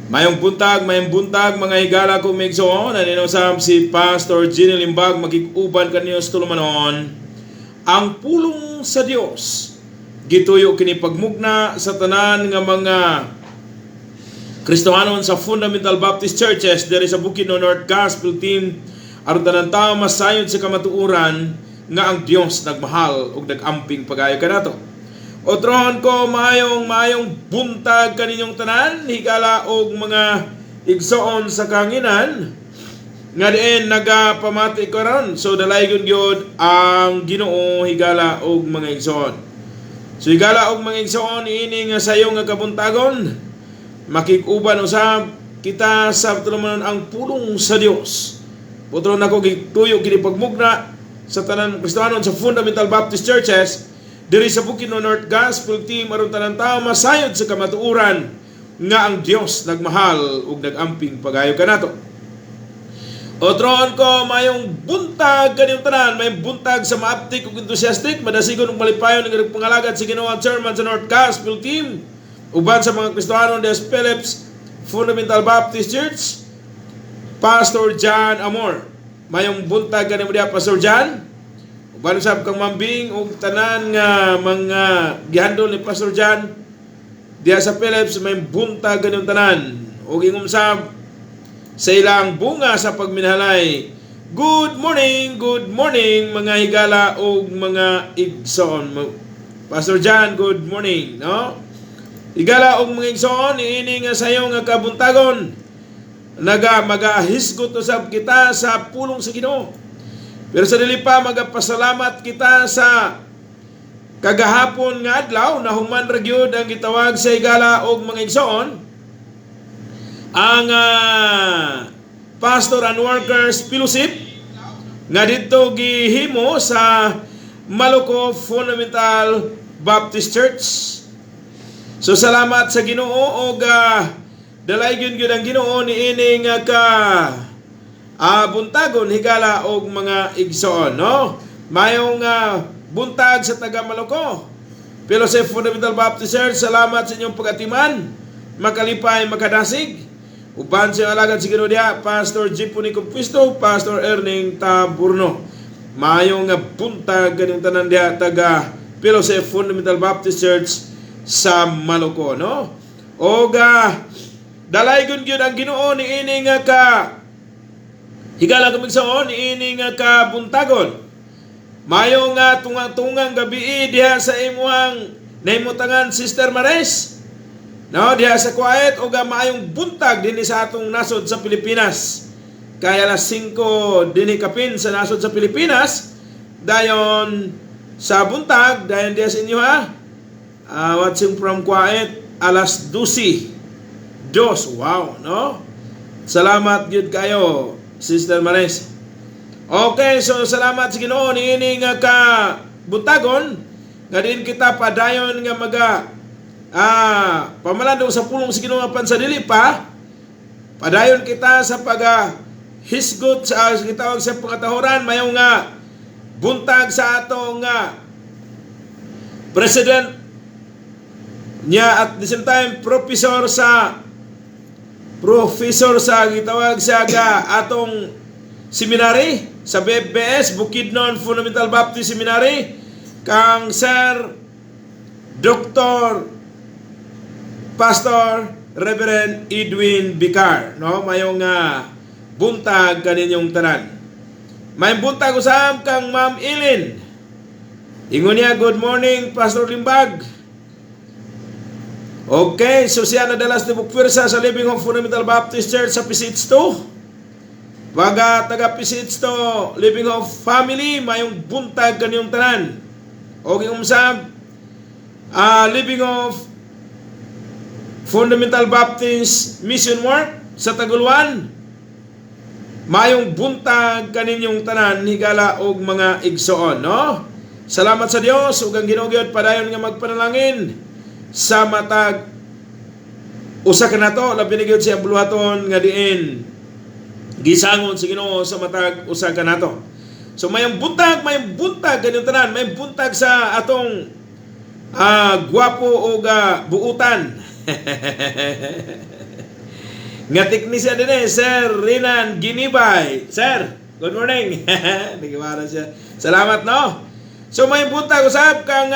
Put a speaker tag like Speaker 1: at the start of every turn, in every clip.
Speaker 1: Mayong buntag mga higala ko migsoon, naninusam si Pastor Gino Limbag, magikuban kanyo sa tulumanon, ang pulong sa Dios. Gituyo kini pagmugna sa tanan nga mga Kristohanon sa Fundamental Baptist Churches diri sa Bukidnon North Gospel Team, aron tanan tawo masayod sa kamatuoran nga ang Dios nagmahal ug nagamping pagayo kanato. Otron ko maayong buntag kaninyong tanan, higala og mga igsoon sa kanginan nga diin nagapamati karon. So dalaygon gyud ang Ginoo higala og mga igsoon. So higala og mga igsoon ini nga sayo nga kabuntagon, makikuban usab kita sa tulumanon ang pulong sa Dios. Otron nako gituyo kini pagmugna sa tanan Kristohanon sa Fundamental Baptist Churches diri sa Bukidnon North Gospel Team, aron tanan tawo masayod sa kamatuoran nga ang Dios nagmahal ug nagamping pagayo kanato. Otron ko mayong buntag kaniyong tanan, may buntag sa maaptik ug enthusiastic, madasigon ug malipayon ng pangalagad sa Ginoo ang chairman sa North Gospel Team, uban sa mga Kristohanon des Philips Fundamental Baptist Church, Pastor John Amor. Mayong buntag kanimo diha, Pastor John. Uban sab kang mambing ug tanan nga mga gihandol ni Pastor John diha sa Philips, may buntag kaniyong tanan ug ingum sab sa ilang bunga sa pagminhalay. Good morning mga higala ug mga igsoon. Pastor John, good morning, no? Higala ug mga igsoon, ini nga sayo nga kabuntagon magahisgot usab kita sa pulong sa Ginoo. Pero sa dili pa magapasalamat kita sa kagahapon nga adlaw na human ra gyud ang gitawag sa higala og mga igsoon ang Pastor and Workers Fellowship nga didto gihimo sa Maluco Fundamental Baptist Church. So salamat sa Ginoo og dalaygon gyud ang Ginoo niini nga buntagon higala og mga igsoon, no? Mayong buntag sa taga Maluco Fellowship Fundamental Baptist Church, salamat sa inyong pagatiman, makalipay, makadasig. Uban sa alagad si Ginoo diha, Pastor Jipuni Compisto, Pastor Erning Taburno. Mayong buntag kaniyong tanan diha taga Fellowship Fundamental Baptist Church sa Maluco, no? Og dalaygon gyud ang Ginoo niini nga higala kumigsoon ini nga kabuntagon. Mayo nga tungang gabi diha sa imuhang nahimutangan Sister Mares. No, diha sa quiet o maayong buntag dinhi sa atong nasod sa Pilipinas. Kaya alas 5 dinhi kapin sa nasod sa Pilipinas. Dayon sa buntag, dayon diha sa inyo watching from quiet alas 12. Wow, no? Salamat gyud kayo, Sister Mares. Okay, so salamat sa Ginoo niini nga kabuntagon nga din kita padayon nga pamalandong sa pulong sa Ginoo apan sa dili pa padayon kita sa hisgot sa gitawag sa pangatahoran mayong nga buntag sa atong president niya at the same time professor sa gitawag sa atong seminary sa BBS Bukidnon Fundamental Baptist Seminary, kang Sir Dr. Pastor Reverend Edwin Bicar, no? Mayong buntag kaninyong tanan. May buntag usab kang Ma'am Eileen. Ingon niya, good morning Pastor Limbag. Okay, so siya nadalas ni Bukpwersa sa Living Hope Fundamental Baptist Church sa Pisits 2. Taga Pisits 2 Living Hope family, mayong buntag kaniyong tanan. Okay, umsab Living Hope Fundamental Baptist Mission Work sa Taguluan, mayong buntag kaninyong tanan higala og mga igsoon, no? Salamat sa Dios ug ang Ginoo gyud padayon nga magpanalangin sa matag usa kanato, labi na gyud siya buluhaton nga diin gisangon sa Ginoo sa matag usa kanato. So mayong buntag kaninyong tanan, may buntag sa atong gwapo o buutan Nga teknisya din Sir Rinan Ginibay. Sir, good morning. Nagiwala siya. Salamat, no? So may buntag usab kang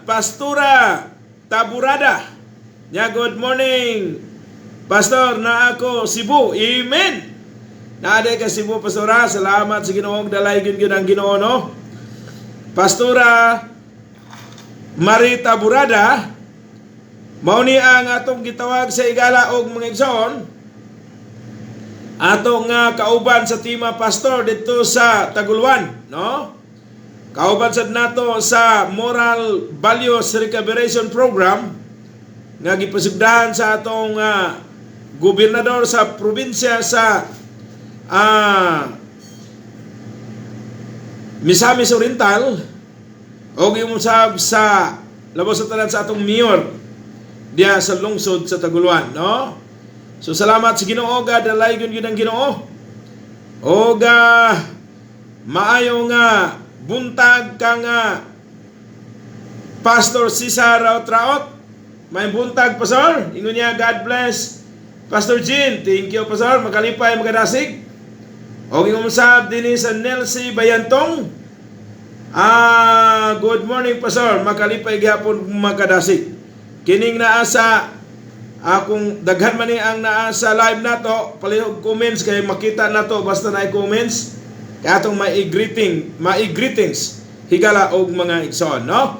Speaker 1: Pastora Taburada. Ya, good morning. Pastor, na ako Cebu. Amen. Naaday ka Cebu, Pastora. Salamat sa Ginoo, dalay gyud ang Ginoo, no? Pastora Marita Burada, mao ni ang atong gitawag sa igala og mga igsoon. Atong kauban sa tima pastor dito sa Taguluan, no? Kauban sad nato sa Moral Values Recuperation Program nga gipasugdahan sa atong gobernador sa probinsya sa Misamis Oriental o gimusab sa labos sa tanan sa atong mayor diya sa lungsod sa Taguluan, no? So salamat sa Ginoo, dalay gyud ang Ginoo. O maayo nga buntag kang Pastor Cesar Raot. May buntag, Pastor. Ingon niya, God bless. Pastor Jean, thank you, Pastor. Makalipay, magadasig. O ingumusab din sa Nelsie Bayantong. Good morning, Pastor. Makalipay gihapon makadasig. Kining naasa kung daghan man ni ang naa sa live nato, palihog comments kay makita nato basta na comments kay atong greetings higala og mga igsoon, no?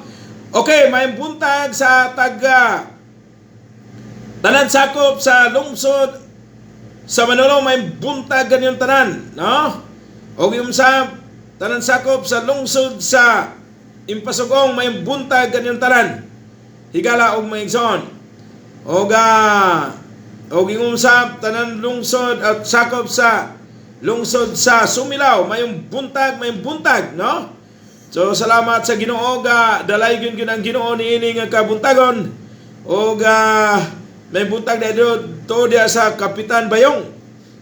Speaker 1: Okay, may buntag sa taga tanan sakop sa lungsod sa Manolo, may buntag ganyan tanan, no? Og yung sa tanan sakop sa lungsod sa Impasugong, may buntag ganyan tanan higala og mga igsoon. Og ingon sa tanan lungsod at sakop sa lungsod sa Sumilao, may buntag, no? So salamat sa Ginoo, dalay gyud ang Ginoo niini nga kabuntagon. Og may buntag na to dia sa Kapitan Bayong.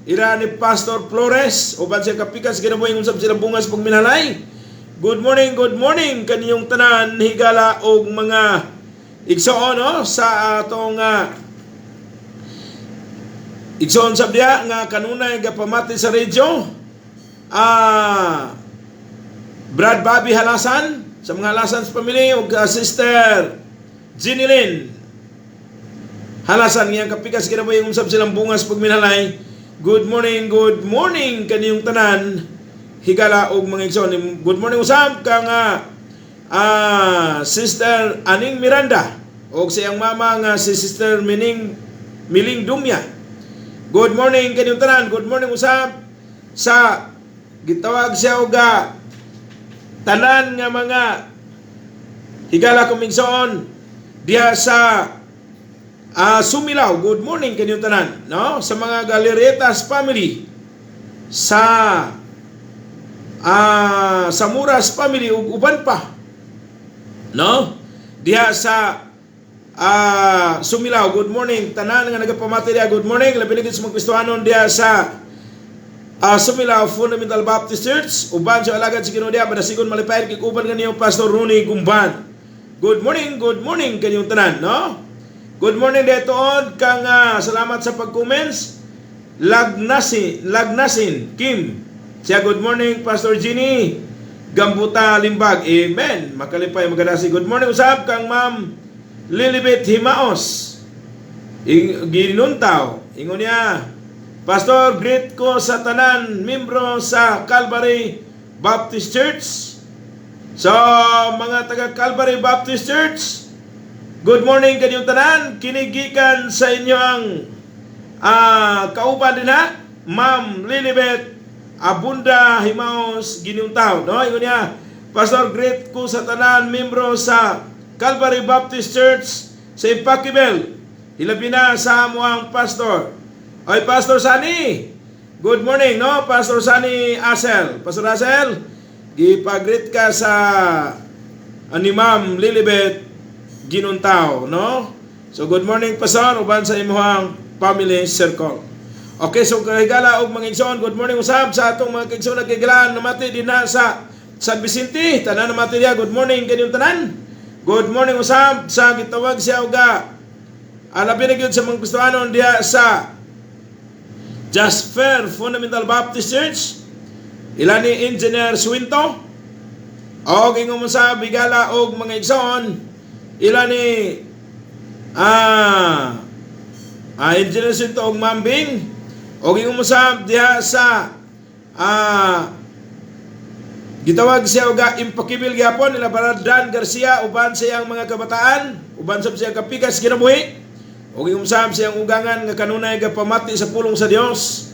Speaker 1: Ira ni Pastor Flores, uban siya kapikas ginabuhi usab sila bungas pagminalay. Good morning kaniyong tanan higala og mga igsoon, no? Sa atong igsoon sabdiya nga kanunay gapamati sa radyo Brad Bobby Halasan sa mga Halasans family ug Sister Jinilyn Halasan ngayang kapikas kinabuhi usab silang bungas pagminalay. Good morning kaniyong tanan higala og mga igsoon. Good morning usab kang Sister Aning Miranda o siyang mama nga si Sister Miling Dumya. Good morning kanyang tanan. Good morning usab sa gitawag siya og tanan nga mga higala kumigsoon diha sa Sumilao. Good morning kanyang tanan, no? Sa mga Galeretas family, sa Samuras family ug uban pa, no? Diha sa Sumilao. Good morning tanan nga nagapamati diha. Good morning labi na sa mga Kristohanon diha sa Sumilao Fundamental Baptist Church. Uban sa alagad sa Ginoo diha madasigon malipay kay uban kaniyo Pastor Rooney Gumban. Good morning kanyong tanan, no? Good morning detoon kang salamat sa pag-comments. Lagnasin Kim. Siya, good morning Pastor Ginny Gambuta Limbag. Amen. Makalipay magadasi. Good morning usab kang Ma'am Lilibet Himaos Ginuntaw. Ingon niya, Pastor, greet ko sa tanan membro sa Calvary Baptist Church. So, mga taga Calvary Baptist Church, good morning kanyong tanan. Kinigikan sa inyo ang kauban din ha, Ma'am Lilibet Abunda Himaos Ginuntaw, no? Ingon niya, Pastor, greet ko sa tanan membro sa Calvary Baptist Church sa Ipakibel. Hilabi na sa amuang pastor. Oy, Pastor Sani, good morning, no? Pastor Sani Asel. Pastor Asel, gipag-greet ka sa ni Ma'am Lilibet Ginuntaw, no? So good morning, Pastor, uban sa imuhang family circle. Okay, so kahigala og mga igsoon, good morning usab sa atong mga igsoon nagkigalaan namati din na sa San Vicente, tanan namati diha. Good morning kanyong tanan. Good morning usab sa gitawag siya og labi na gyud sa mga Kristohanon diha sa Jasper Fundamental Baptist Church, ila ni Engineer Swinto, o ingong sa Bigala og mga igsoon, ila ni Engineer Swinto og Mambing, o ingong sa diha sa gitawag siya og impakibil gyapon nila Baradan Garcia uban sa iyang mga kabataan, uban sa siyang kapikas kinabuhi, o giumsam siyang ugangan nga kanunay gapamati sa pulong sa Dios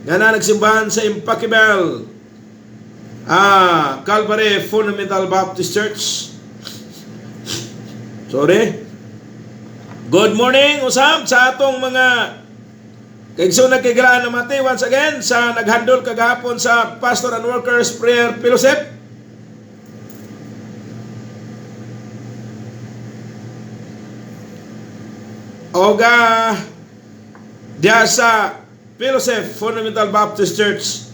Speaker 1: nga na nagsimbahan sa Impakibil Calvary Fundamental Baptist Church. Sorry. Good morning usab sa atong mga kaigsoon nagkigraan na mati once again sa naghandol kagahapon sa Pastor and Workers Prayer Fellowship. Oga diya sa Fellowship Fundamental Baptist Church,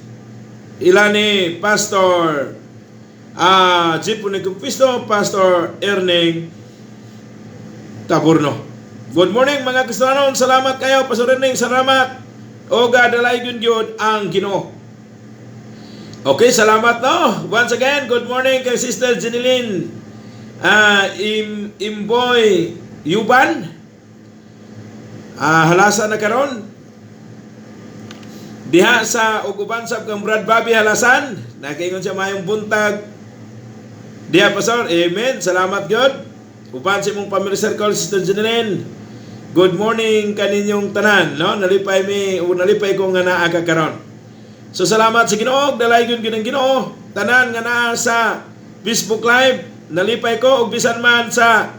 Speaker 1: ila ni Pastor Jipuni Kumpisto, Pastor Erning Taburno. Good morning mga Kristiyanon, salamat kayo, Pastor Erning, salamat. Oga dalay gyud ang Ginoo. Okay, salamat no. Once again, good morning kay Sister Jeneline Imboy Yuban. Halasan na karon diha sa uguban sa kang Brad Bobby Halasan, nakaingon siya mayong buntag diha Pastor. Amen, salamat gyud. Uban sa imong family circle, Sister Jeneline. Good morning kaninyong tanan, no? Nalipay ko nga naa ka karon. So salamat sa Ginoo, dalay gyud ang Ginoo. Tanan nga naa sa Facebook Live, nalipay ko og bisan man sa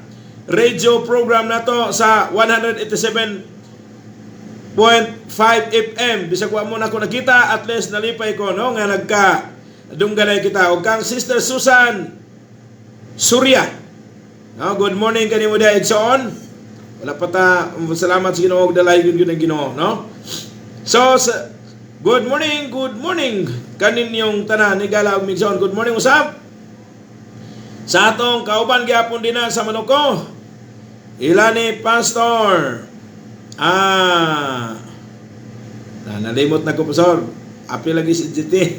Speaker 1: radio program nato sa 187.5 FM. Bisag wa mo na ko nakita, at least nalipay ko no nga nagka dungganay kita. Og kang Sister Susan Surya. No, good morning kanimo dia igsoon. Wala pa ta, salamat sa Ginoo, dalay gyud ang Ginoo, no? So good morning kaninyong tanan ni Gala ug Migson. Good morning usab sa atong kauban gyapon dinha sa Manuko, ila ni Pastor nalimot na ko Pastor, apil lagi si GT.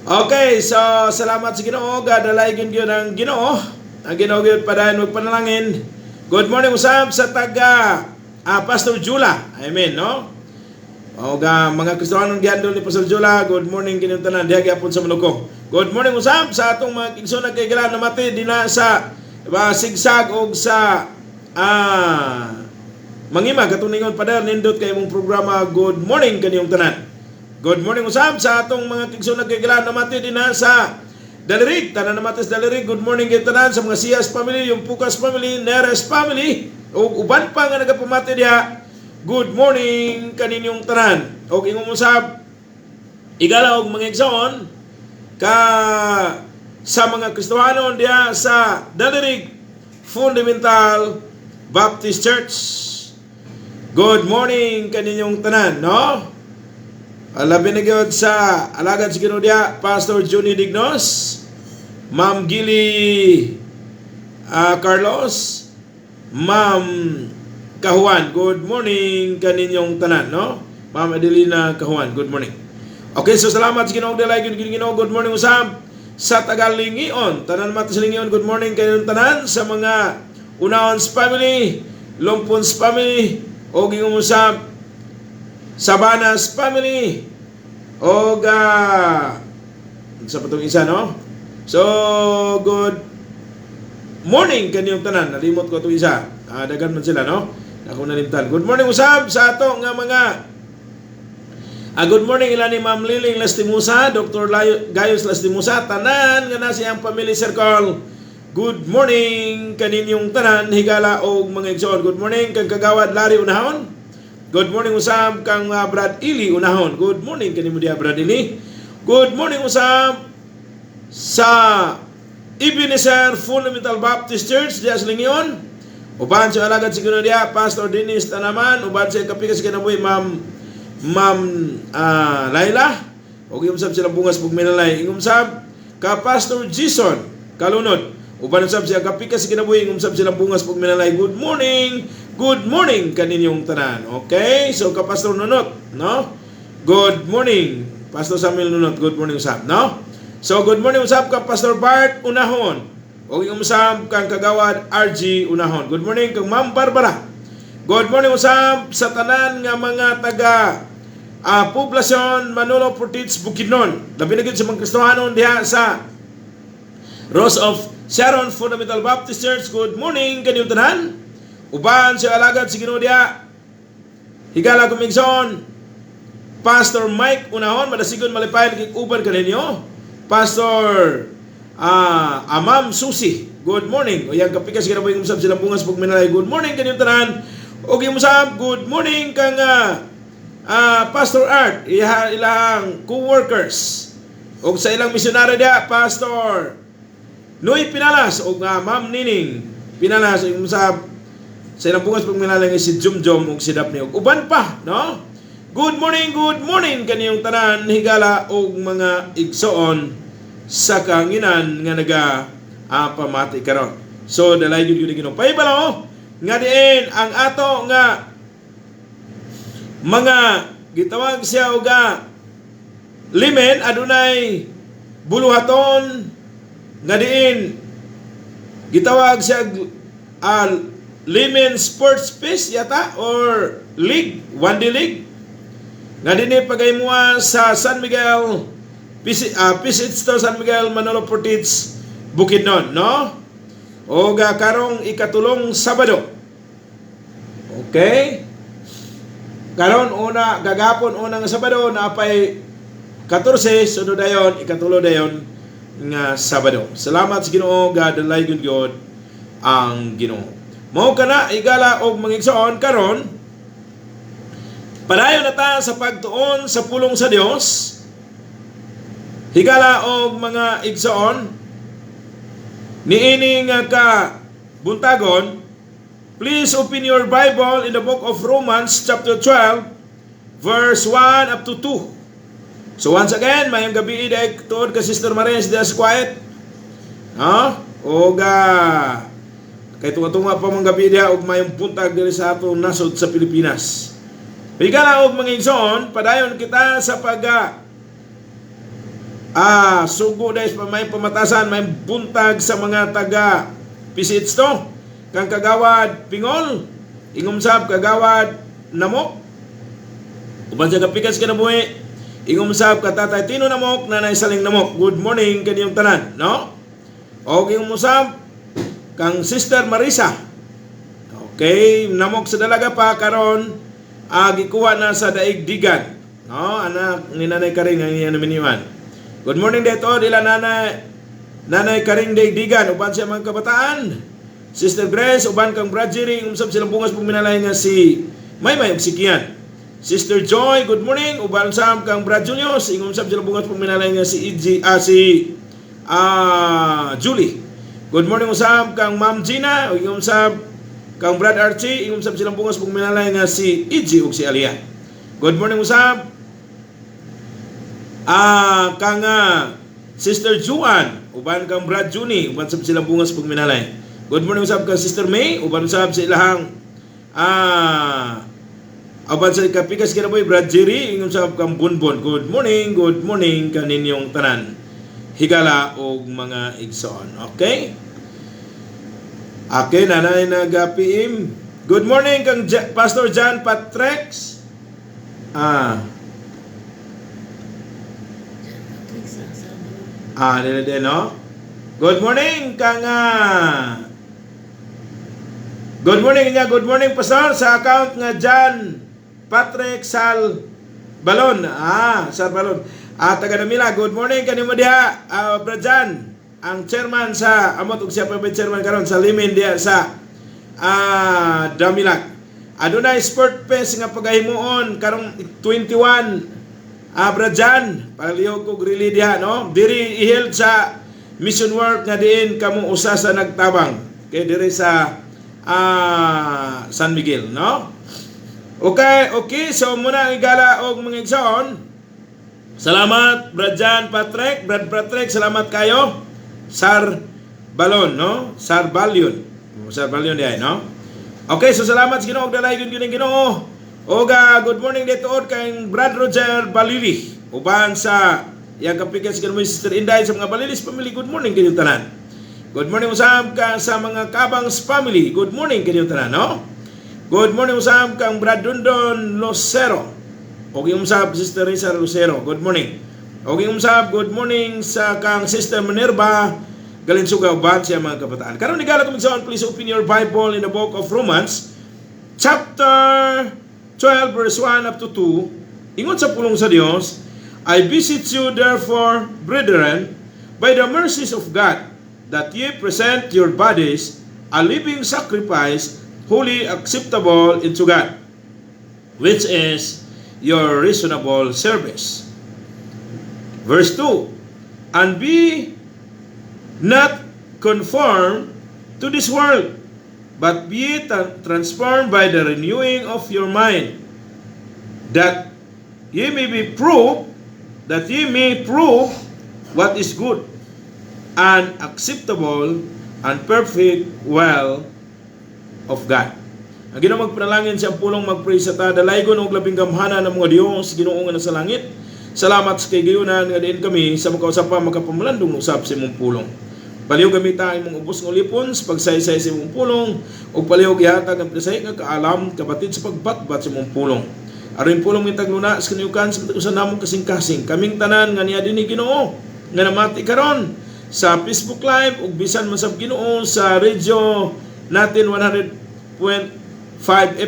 Speaker 1: Okay, so salamat sa Ginoo, gadalay gyud ang Ginoo. Ang Ginoo gyud padayon magpanalangin. Good morning usab sa taga Pastor Jula. Amen, no? O mga Kristiyanon gihandol ni Pastor Jula. Good morning kining tanan diha gyapon sa Manuko. Good morning usab sa atong mga igsoon nagkaigalan na mati dinha sa Sigsag og sa Mangima katuningon padayon nindot kay imong programa. Good morning kaniyong tanan. Good morning usab sa atong mga igsoon nagkaigalan na mati dinha sa Dalirig, tanan na matis Dalirig. Good morning kayo tanan sa mga Siyas family, yung Pukas family, Neres family, o uban pa nga nagapamati diha. Good morning kaninyong tanan. O ingong usab, igala og mga igsoon ka sa mga Kristohanon diha sa Dalirig Fundamental Baptist Church. Good morning kaninyong tanan, no? Alabi na gyud sa alagad sa Ginoo diha, Pastor Johnny Dignos, Ma'am Gili Carlos, Ma'am Kahuan. Good morning kaninyong tanan, no? Ma'am Adelina Kahuan, good morning. Okay, so salamat sa Ginoo dalay gyud Ginoo. Good morning usab sa Tagalingion, tanan mat sa Lingion. Good morning kaninyong tanan sa mga Unahons family, Lompons family, o gingong usab Sabanas family, o sa patong isa, no? So good morning kaninyong tanan. Nalimot ko itong isa, dagan man sila, no? Ako nalimtan. Good morning usab sa ato nga mga good morning ila ni Ma'am Liling Lastimusa, Dr. Gayos Lastimusa, tanan nga na siyang family circle. Good morning kaninyong tanan, higala o mga igsoon. Good morning kang Kagawad Larry Unahon. Good morning usab kang Brad Ili Unahon. Good morning kanimo dia Brad Ili. Good morning usab sa Ebenezer Fundamental Baptist Church diya sa Lingion. Uban sa alagad sa Ginoo diya, Pastor Dennis Tanaman. Uban sa kapikas kinabuhi Ma'am Laila. O giumsab sila bungas pugminalay. Ingumsab ka Pastor Jason Kalunod. Uban usab siya kapikas kinabuhi, ingumsab sila bungas pugminalay. Good morning good morning kaninyong tanan. Okay? So ka Pastor Nunot, no? Good morning. Pastor Samuel Nunot, good morning usab, no? So good morning usab ka Pastor Bart Unahon. O yung usab kang kagawad RG Unahon. Good morning kang Ma'am Barbara. Good morning usab sa tanan nga mga taga poblasyon Manolo Portits Bukidnon. Labi na gid sa mga Kristohanon diha sa Rose of Sharon Fundamental Baptist Church. Good morning kaninyong tanan. Uban sa alagad si Ginoo diha. Higala kumigson Pastor Mike Unahon, madasigon malipay naging-uban kaninyo. Pastor Ma'am Susi, good morning. O yan kapikas kina po yung musab silang bungas pagminalay. Good morning kanyang tanan. O yung musab, good morning kang Pastor Art, ilang co-workers. O sa ilang misyonaryo dia, Pastor Noy Pinalas, o Ma'am Nining Pinalas, o yung musab sa ilang bungas pagminalay si Jumjum o si Daphne. O uban pa, no? Good morning kaniyong tanan higala og mga igsoon sa kanginan nga naga pamati karon. So dalay gyud Ginoo. Paibalo nga diin ang ato nga mga gitawag siya og limen adunay buluhaton nga diin gitawag siya limen sports pitch yata or league, one day league. Nga din pagaymuha sa San Miguel, Pisits to San Miguel, Manolo Portits, Bukidnon, no? O karong ikatulong Sabado. Okay? Karon gagapon unang Sabado na apay 14 sunod dayon ikatulo dayon nga Sabado. Salamat sa Ginoo, God dalay gyud ang Ginoo. Mao kana igala og mangigsoon karon. Padayon na ta sa pagtuon sa pulong sa Dios. Higala og mga igsoon niini nga ka buntagon. Please open your Bible in the book of Romans chapter 12 verse 1 up to 2. So once again, mayong gabi day tuod ka Sister Maris das quiet. Kay tunga-tunga pa mga gabi dia og mayong buntag diri sa atong nasod sa Pilipinas. Higala og mga igsoon, padayon kita sa sugo dahil may pamatasan, may buntag sa mga taga Pisits to. Kang kagawad Pingol, ingumsab kagawad Namok. Uban sa kapikas ka na buhi, ingumsab ka Tatay Tino Namok, Nanay Saling Namok. Good morning kaniyong tanan, no? O ingumsab kang Sister Marisa. Okay, Namok sa dalaga pa karon gikuha na sa daigdigan, no? Anak ni Nanay Karing ang iyan naman. Good morning dito dila Nanay Karing daigdigan uban siya mga kabataan. Sister Grace uban kang Brad Jerry umsab silang bungas pagminalay nga si Maymay ug si Kian. Sister Joy, good morning uban sam kang Brad Julius ingumsab silang bungas pagminalay nga si Julie. Good morning usab kang Ma'am Gina ingumsab kang Brad Archie, ingumsab silang bungas pag minalay nga si Iji ug si Alia. Good morning usab. Kang Sister Juan, uban kang Brad Juni, uban sab silang bungas pag minalay. Good morning usab kang Sister May, uban sab sa ilahang uban sa kapikas kinaboy Brad Jerry, ingumsab kang Bunbon. Good morning kaninyong tanan. Higala og mga igsoon. Okay? Okay, nanay nagapiim. Good morning kang Pastor John Patrex. Dili no? Good morning kang good morning Pastor sa account nga John Patrick Sal Balon. Sal Balon. Taga Namila, good morning kanimo diha, Brad John. Ang chairman sa amot ug siya pa chairman karon sa Limen diya sa Damilag. Adunay sport fest nga pagahimuon karong 21 Brajan palihog og rili diha, no? Diri iheld sa mission work nga diin kamo usa sa nagtabang kay diri sa San Miguel, no? Okay, so muna ang igala og mga igsoon. Salamat Brajan Patrick, Brad Patrick, salamat kayo. Sar Balon, no? Sar Balyon diay, no? Okay, so salamat sa Ginoo, dalay gyud gining Ginoo. Good morning dito kay Brad Roger Balili. Uban sa iyang kapikas kanimo Sister Inday sa mga Balilis family. Good morning kinyo tanan. Good morning usab ka sa mga Kabangs family. Good morning kinyo tanan, no? Good morning usab kang Brad Dundon Lucero. Okay usab Sister Risa Lucero. Good morning. Okay usab good morning sa kang Sister Minerva Galinsuga uban siya mga kabataan. Karon nigala ko magsaon, please open your Bible in the book of Romans chapter 12 verse 1 up to 2. Ingon sa pulong sa Dios, I beseech you therefore, brethren, by the mercies of God, that ye present your bodies a living sacrifice, holy, acceptable unto God, which is your reasonable service. Verse 2, and be not conformed to this world, but be transformed by the renewing of your mind, that ye may prove what is good and acceptable and perfect will of God. Ang Ginoo magpanalangin siyang pulong magpray sa ta, dalaygon og labing gamhanan ng mga Dios Ginoo nga nasa langit. Salamat sa kayunan nga diin kami sa makausap pa makapamulandong usab sa imong pulong. Paliw gamita imong ubos ng ulipon sa pagsaysay sa imong pulong o paliw gihatag ang presay nga kaalam kapatid sa pagbatbat sa imong pulong. Aron pulong mitag luna sa kaniukan sa usan namong kasing-kasing. Kaming tanan nga niya dinhi Ginoo nga namati karon sa Facebook Live ug bisan man sa Ginoo sa radio natin 100.5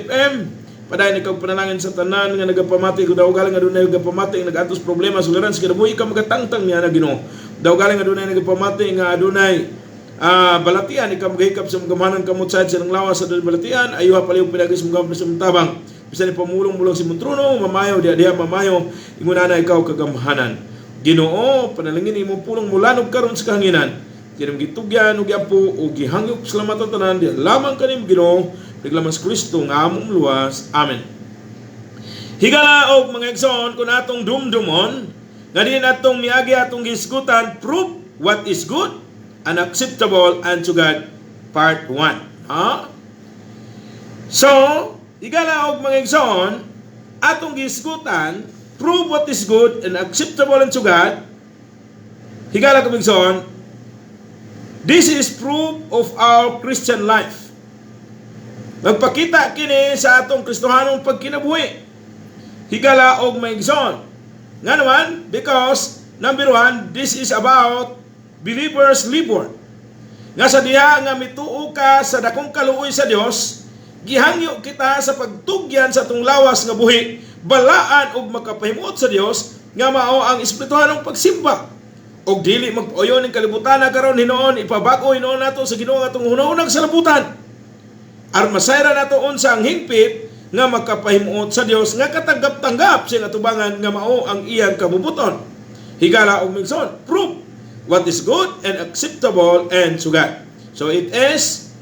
Speaker 1: FM. Paday nikaw panalangin sa tanan nga nagapamati ko daw galing nga dunay nagapamati nagatos problema suliran sa kinabuhi ka magatangtang niya na Ginoo. Daw galing nga dunay nagapamati nga adunay balatian ikaw magahikap sa magamanan kamot sa ng lawas sa balatian ayo paliw pinagis mo sa tabang bisan ni pamulong-mulong si Montrono mamayo diha mamayo inguna na ikaw kagamhanan. Ginoo panalangin imo pulong mulanog karon sa kahanginan kinam gitugyan ug giapo ug gihangyop salamatan tanan di lamang kanim Ginoo naglaman sa Kristo nga among luwas. Amen. Higala og mga igsoon kun atong dumdumon nga din atong miagi atong gisgutan prove what is good and acceptable unto God part 1. So, igala og mga igsoon atong gisgutan prove what is good and acceptable unto God. Higala og igsoon, this is proof of our Christian life. Magpakita kini sa atong Kristohanong pagkinabuhi. Higala og mga igsoon nga naman, because, number 1, this is about believers' labor. Nga sa diha nga mituo ka sa dakong kaluoy sa Dios, gihangyo kita sa pagtugyan sa atong lawas nga buhi, balaan og makapahimuot sa Dios, nga mao ang espirituhalong pagsimba. Og dili magpuyo ning kalibutan na karon hinoon, ipabag-o hinoon nato sa Ginoo atong hunahunang salabutan. Aron masayra nato unsa ang hingpit nga makapahimuot sa Dios nga katanggap-tanggap sa atubangan nga mao ang iyang kabubuton. Higala og migson, prove what is good and acceptable and to God. So it is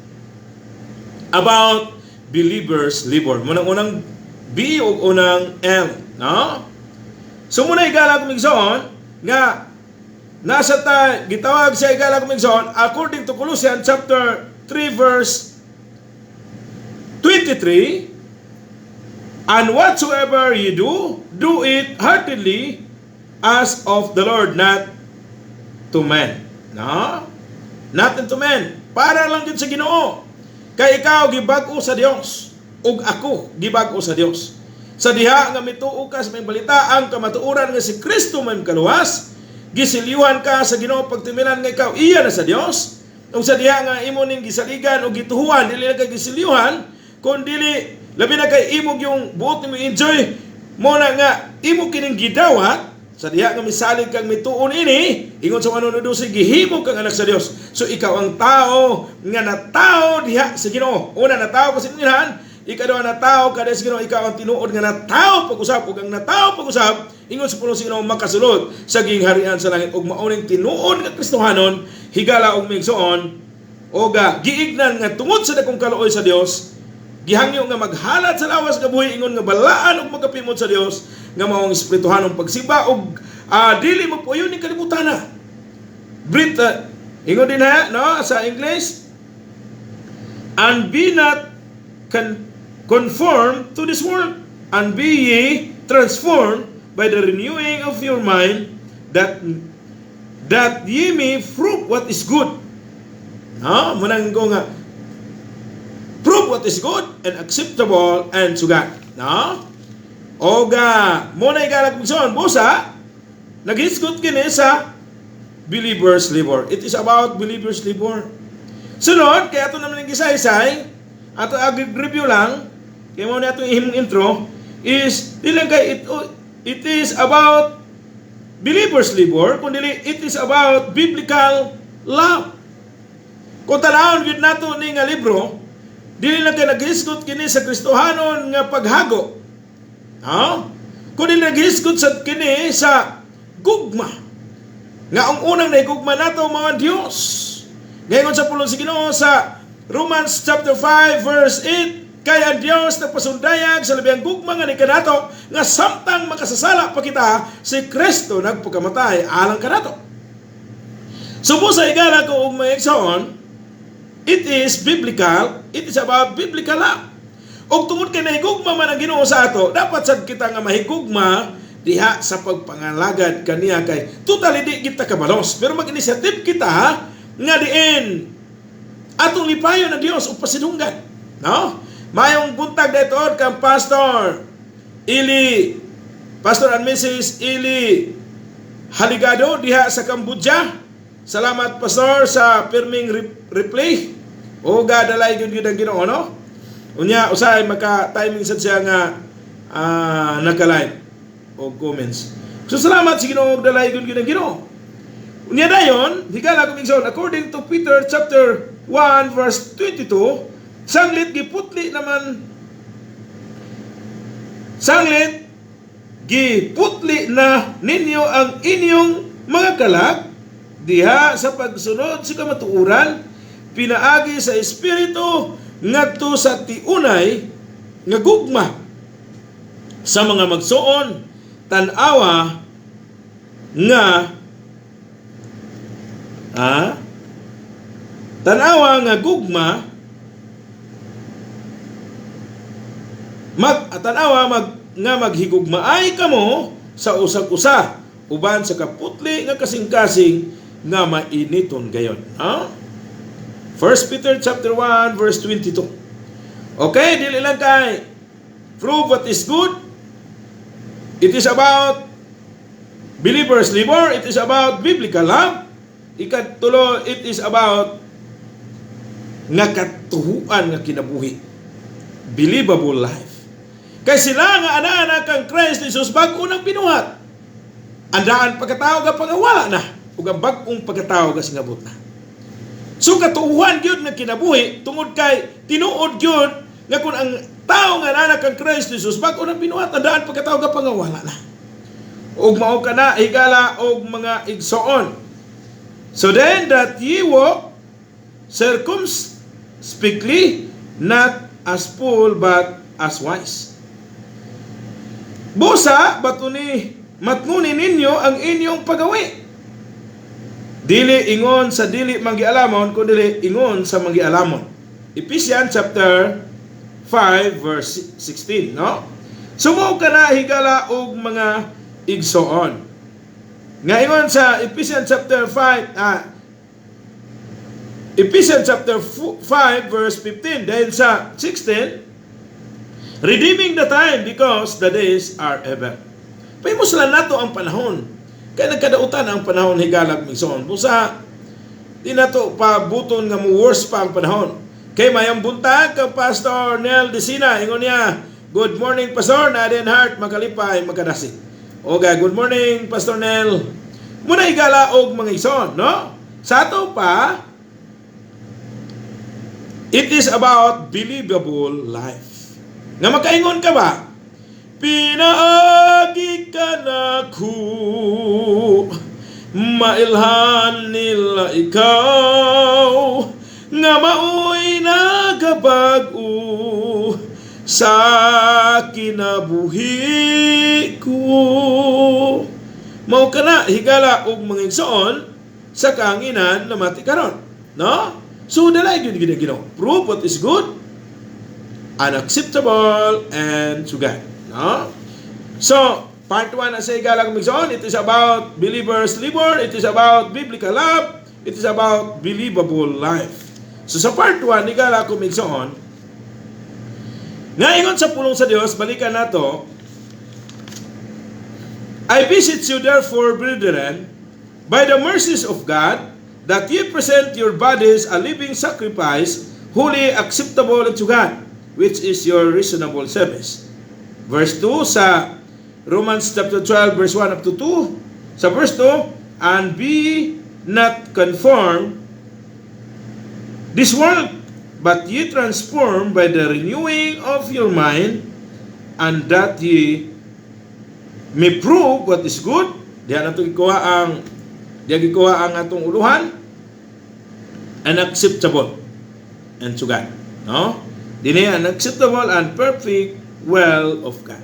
Speaker 1: about believers' labor. Munang-unang B o unang L, no? So muna higala og migson nga nasa ta gitawag sa higala og migson according to Colossians chapter 3 verse 23. And whatsoever ye do, do it heartily as of the Lord, not to men. No? Not unto men. Para lang din sa Ginoo. Kay ikaw gibag-o sa Dios, ug ako gibag-o sa Dios. Sa diha nga mituo ka sa may balita ang kamatuoran nga si Kristo may kaluwas, gisiliwan ka sa Ginoo pagtimilan nga ikaw iya na sa Dios. Ug sa diha nga imo ning gisaligan o gituhuan dili na kay gisiliwan, kundi labi na kay imog yung buot mo enjoy mo na nga imo kining gidawat sa diha nga misalig kang mituon ini ingon sa manunod si gihimo kang anak sa Dios. So ikaw ang tao nga natao diha sa Ginoo. Una natao pa sa ingon, ikaduha natao kada sa Ginoo, ikaw ang tinuod nga natao pag-usab ug ang natao pag-usab ingon sa pulo sa Ginoo makasulod sa gingharian sa langit ug mauning tinuod nga Kristohanon higala og migsoon og giignan nga tungod sa dakong kaluoy sa Dios. Gihangyo nga maghalat sa lawas nga buhi ingon nga balaan ug magapimot sa Dios nga maong espirituhanong pagsimba ug dili mo puyo ni kalibutan na. Brit ingon din ha no sa English, and be not conform to this world, and be ye transformed by the renewing of your mind, that ye may prove what is good. No? Manang ko nga, prove what is good and acceptable and sugat. No? Oga, muna igalag mong busa, naghisgot kini sa believer's labor. It is about believer's labor. Sunod, kaya ito naman yung isa-isay, ato ag-review lang, kaya muna ito yung intro, is, it is about believer's labor, kundi it is about biblical love. Kung talahon yun nato ni nga libro, dili lang kayo naghisgot kini sa Kristohanon nga paghago. Kundi naghisgot sa kini sa gugma. Nga ang unang naigugma nato mga Diyos. Ngayon sa pulong si Ginoo sa Romans chapter 5 verse 8, kaya ang Diyos nagpasundayag sa labing gugma nga ni kanato, nga samtang makasasala pa kita, si Kristo nagpagkamatay alang kanato. Subo sa igala ko og maigsoon, it is biblical, it is about biblical love. Og tungod kay nahigugma man ang Ginoo sa ato, dapat sad kita nga mahigugma diha sa pagpangalagad kaniya kay totally di kita kabalos, pero mag-initiative kita nga diin atong lipayon na Dios og pasidunggan. No? Mayong buntag dito kang Pastor and Mrs. Ili Haligado diha sa Cambodia. Salamat Pastor sa pirming replay. O gadalay gyud ang Ginoo, no? Unya usay maka-timing sad siya nga nagka-live o comments. So salamat sa Ginoo, dalay gyud ang Ginoo. Unya dayon, higala ko migson, according to Peter chapter 1 verse 22, sanglit giputli na ninyo ang inyong mga kalag diha sa pagsunod sa kamatuoran, pinaagi sa Espiritu ngadto sa tiunay nga gugma sa mga magsuon, tan-awa nga gugma maghigugmaay kamo sa usag-usa uban sa kaputli nga kasing-kasing nga mainiton gayon. 1 Peter chapter 1 verse 22. Okay, dili lang kay prove what is good. It is about believer's labor. It is about biblical love. Ikatulo, it is about nga katuhuan nga kinabuhi. Believable life. Kay sila nga ana-ana kang Christ Jesus bag-o nang binuhat. Andaan pagkatao ka pangawala na. Ug ang bag-ong pagkatao ka singabot na. So katuhuan gyud nga kinabuhi tungod kay tinuod gyud nga kun ang tao nga ana kang Christ Jesus bag-o nang binuhat, andaan pagkatao ka pangawala na. Ug mao kana higala og mga igsoon. So then that ye walk circumspectly, not as fool but as wise. Busa batuni matngunin ninyo ang inyong pagawi. Dili ingon sa dili manggialamon, kundi ingon sa manggialamon. Ephesians chapter 5 verse 16, no? Sumo ka na higala og mga igsoon. Nga ingon sa Ephesians chapter 5 verse 15 dahil sa 16, redeeming the time because the days are evil. Pahimos lang nato ang panahon. Kaya nagkadautan ang panahon higalag migsoon. Busa, di na to pabuton nga mo worse pa ang panahon. Kay mayang buntag kang Pastor Nel Desina, ingon niya, good morning Pastor, na din heart, makalipay, makadasi. Okay, good morning Pastor Nel. Muna higala og mga ison, no? Sa ato pa, it is about believable life. Nga makaingon ka ba? Pinaagi ka na ko, mailhan nila ikaw, nga maoy nagabag-o sa kinabuhi ko. Mao kana higala og mga igsoon sa kahanginan na mati karon, no? So dalay gyud Ginoo. Prove what is good unacceptable, and to God. No? So, part 1 na sa igala kumigsoon, it is about believers' labor, it is about biblical love, it is about believable life. So sa part 1, igala kumigsoon, ngayon sa pulong sa Diyos, balikan na to, I beseech you therefore, brethren, by the mercies of God, that ye present your bodies a living sacrifice, holy, acceptable unto God, which is your reasonable service. Verse 2 sa Romans chapter 12, verse 1 up to 2. Sa verse 2, and be not conformed this world, but ye transform by the renewing of your mind, and that ye may prove what is good. Diyan nato gikuha ang atong uluhan, and acceptable and to God. No? Dini an acceptable and perfect will of God.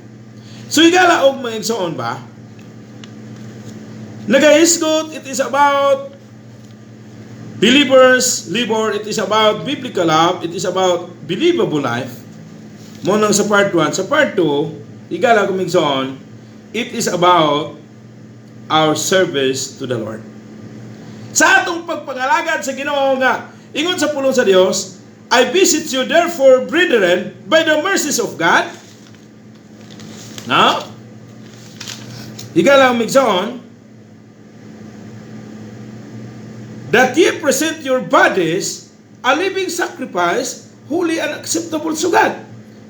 Speaker 1: So igala og mga igsoon ba? Nagahisgot, it is about believers' labor, it is about biblical love, it is about believable life. Munang sa part 1, sa part 2, igala og igsoon, it is about our service to the Lord. Sa atong pagpangalagad sa Ginoo nga, ingon sa pulong sa Dios, I beseech you therefore, brethren, by the mercies of God. Now, igala og igsoon, that ye present your bodies a living sacrifice, holy and acceptable to God,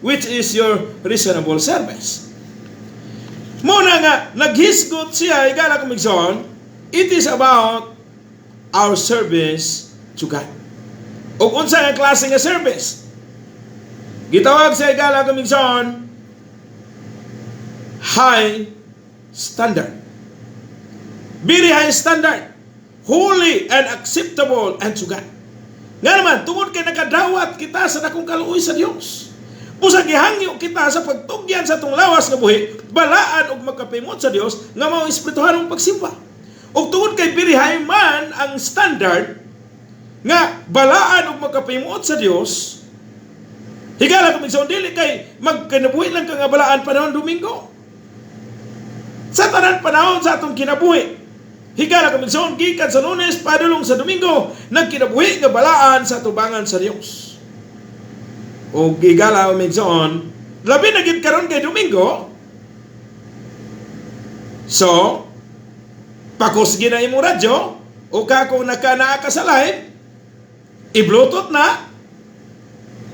Speaker 1: which is your reasonable service. Muna nga, naghisgot siya, igala kumigsoon, it is about our service to God. O unsa nga klase nga service? Gitawag sa igala kumigsoon, high standard. Very high standard. Holy and acceptable unto God. Nga naman, tungod kay nakadawat kita sa dakong kaluoy sa Dios. Usa gihangyo kita sa pagtugyan sa atong lawas nga buhi, balaan og magkapimot sa Dios nga mao espirituhanong pagsimba. Ug tungod kay birihay man ang standard nga balaan og magkapimot sa Dios, higala kung igsoon dili kay magkinabuhi lang ka nga balaan panahon Domingo. Sa tanan panahon sa atong kinabuhi, higala kung igsoon gikan sa Lunes padulong sa Domingo, nagkinabuhi nga balaan sa tubangan sa Dios. O gigala o migsoon, labi na gid karon kay Domingo. So, pakusgi na imong radyo, o ka kung nakanaa ka sa live, i-bluetooth na,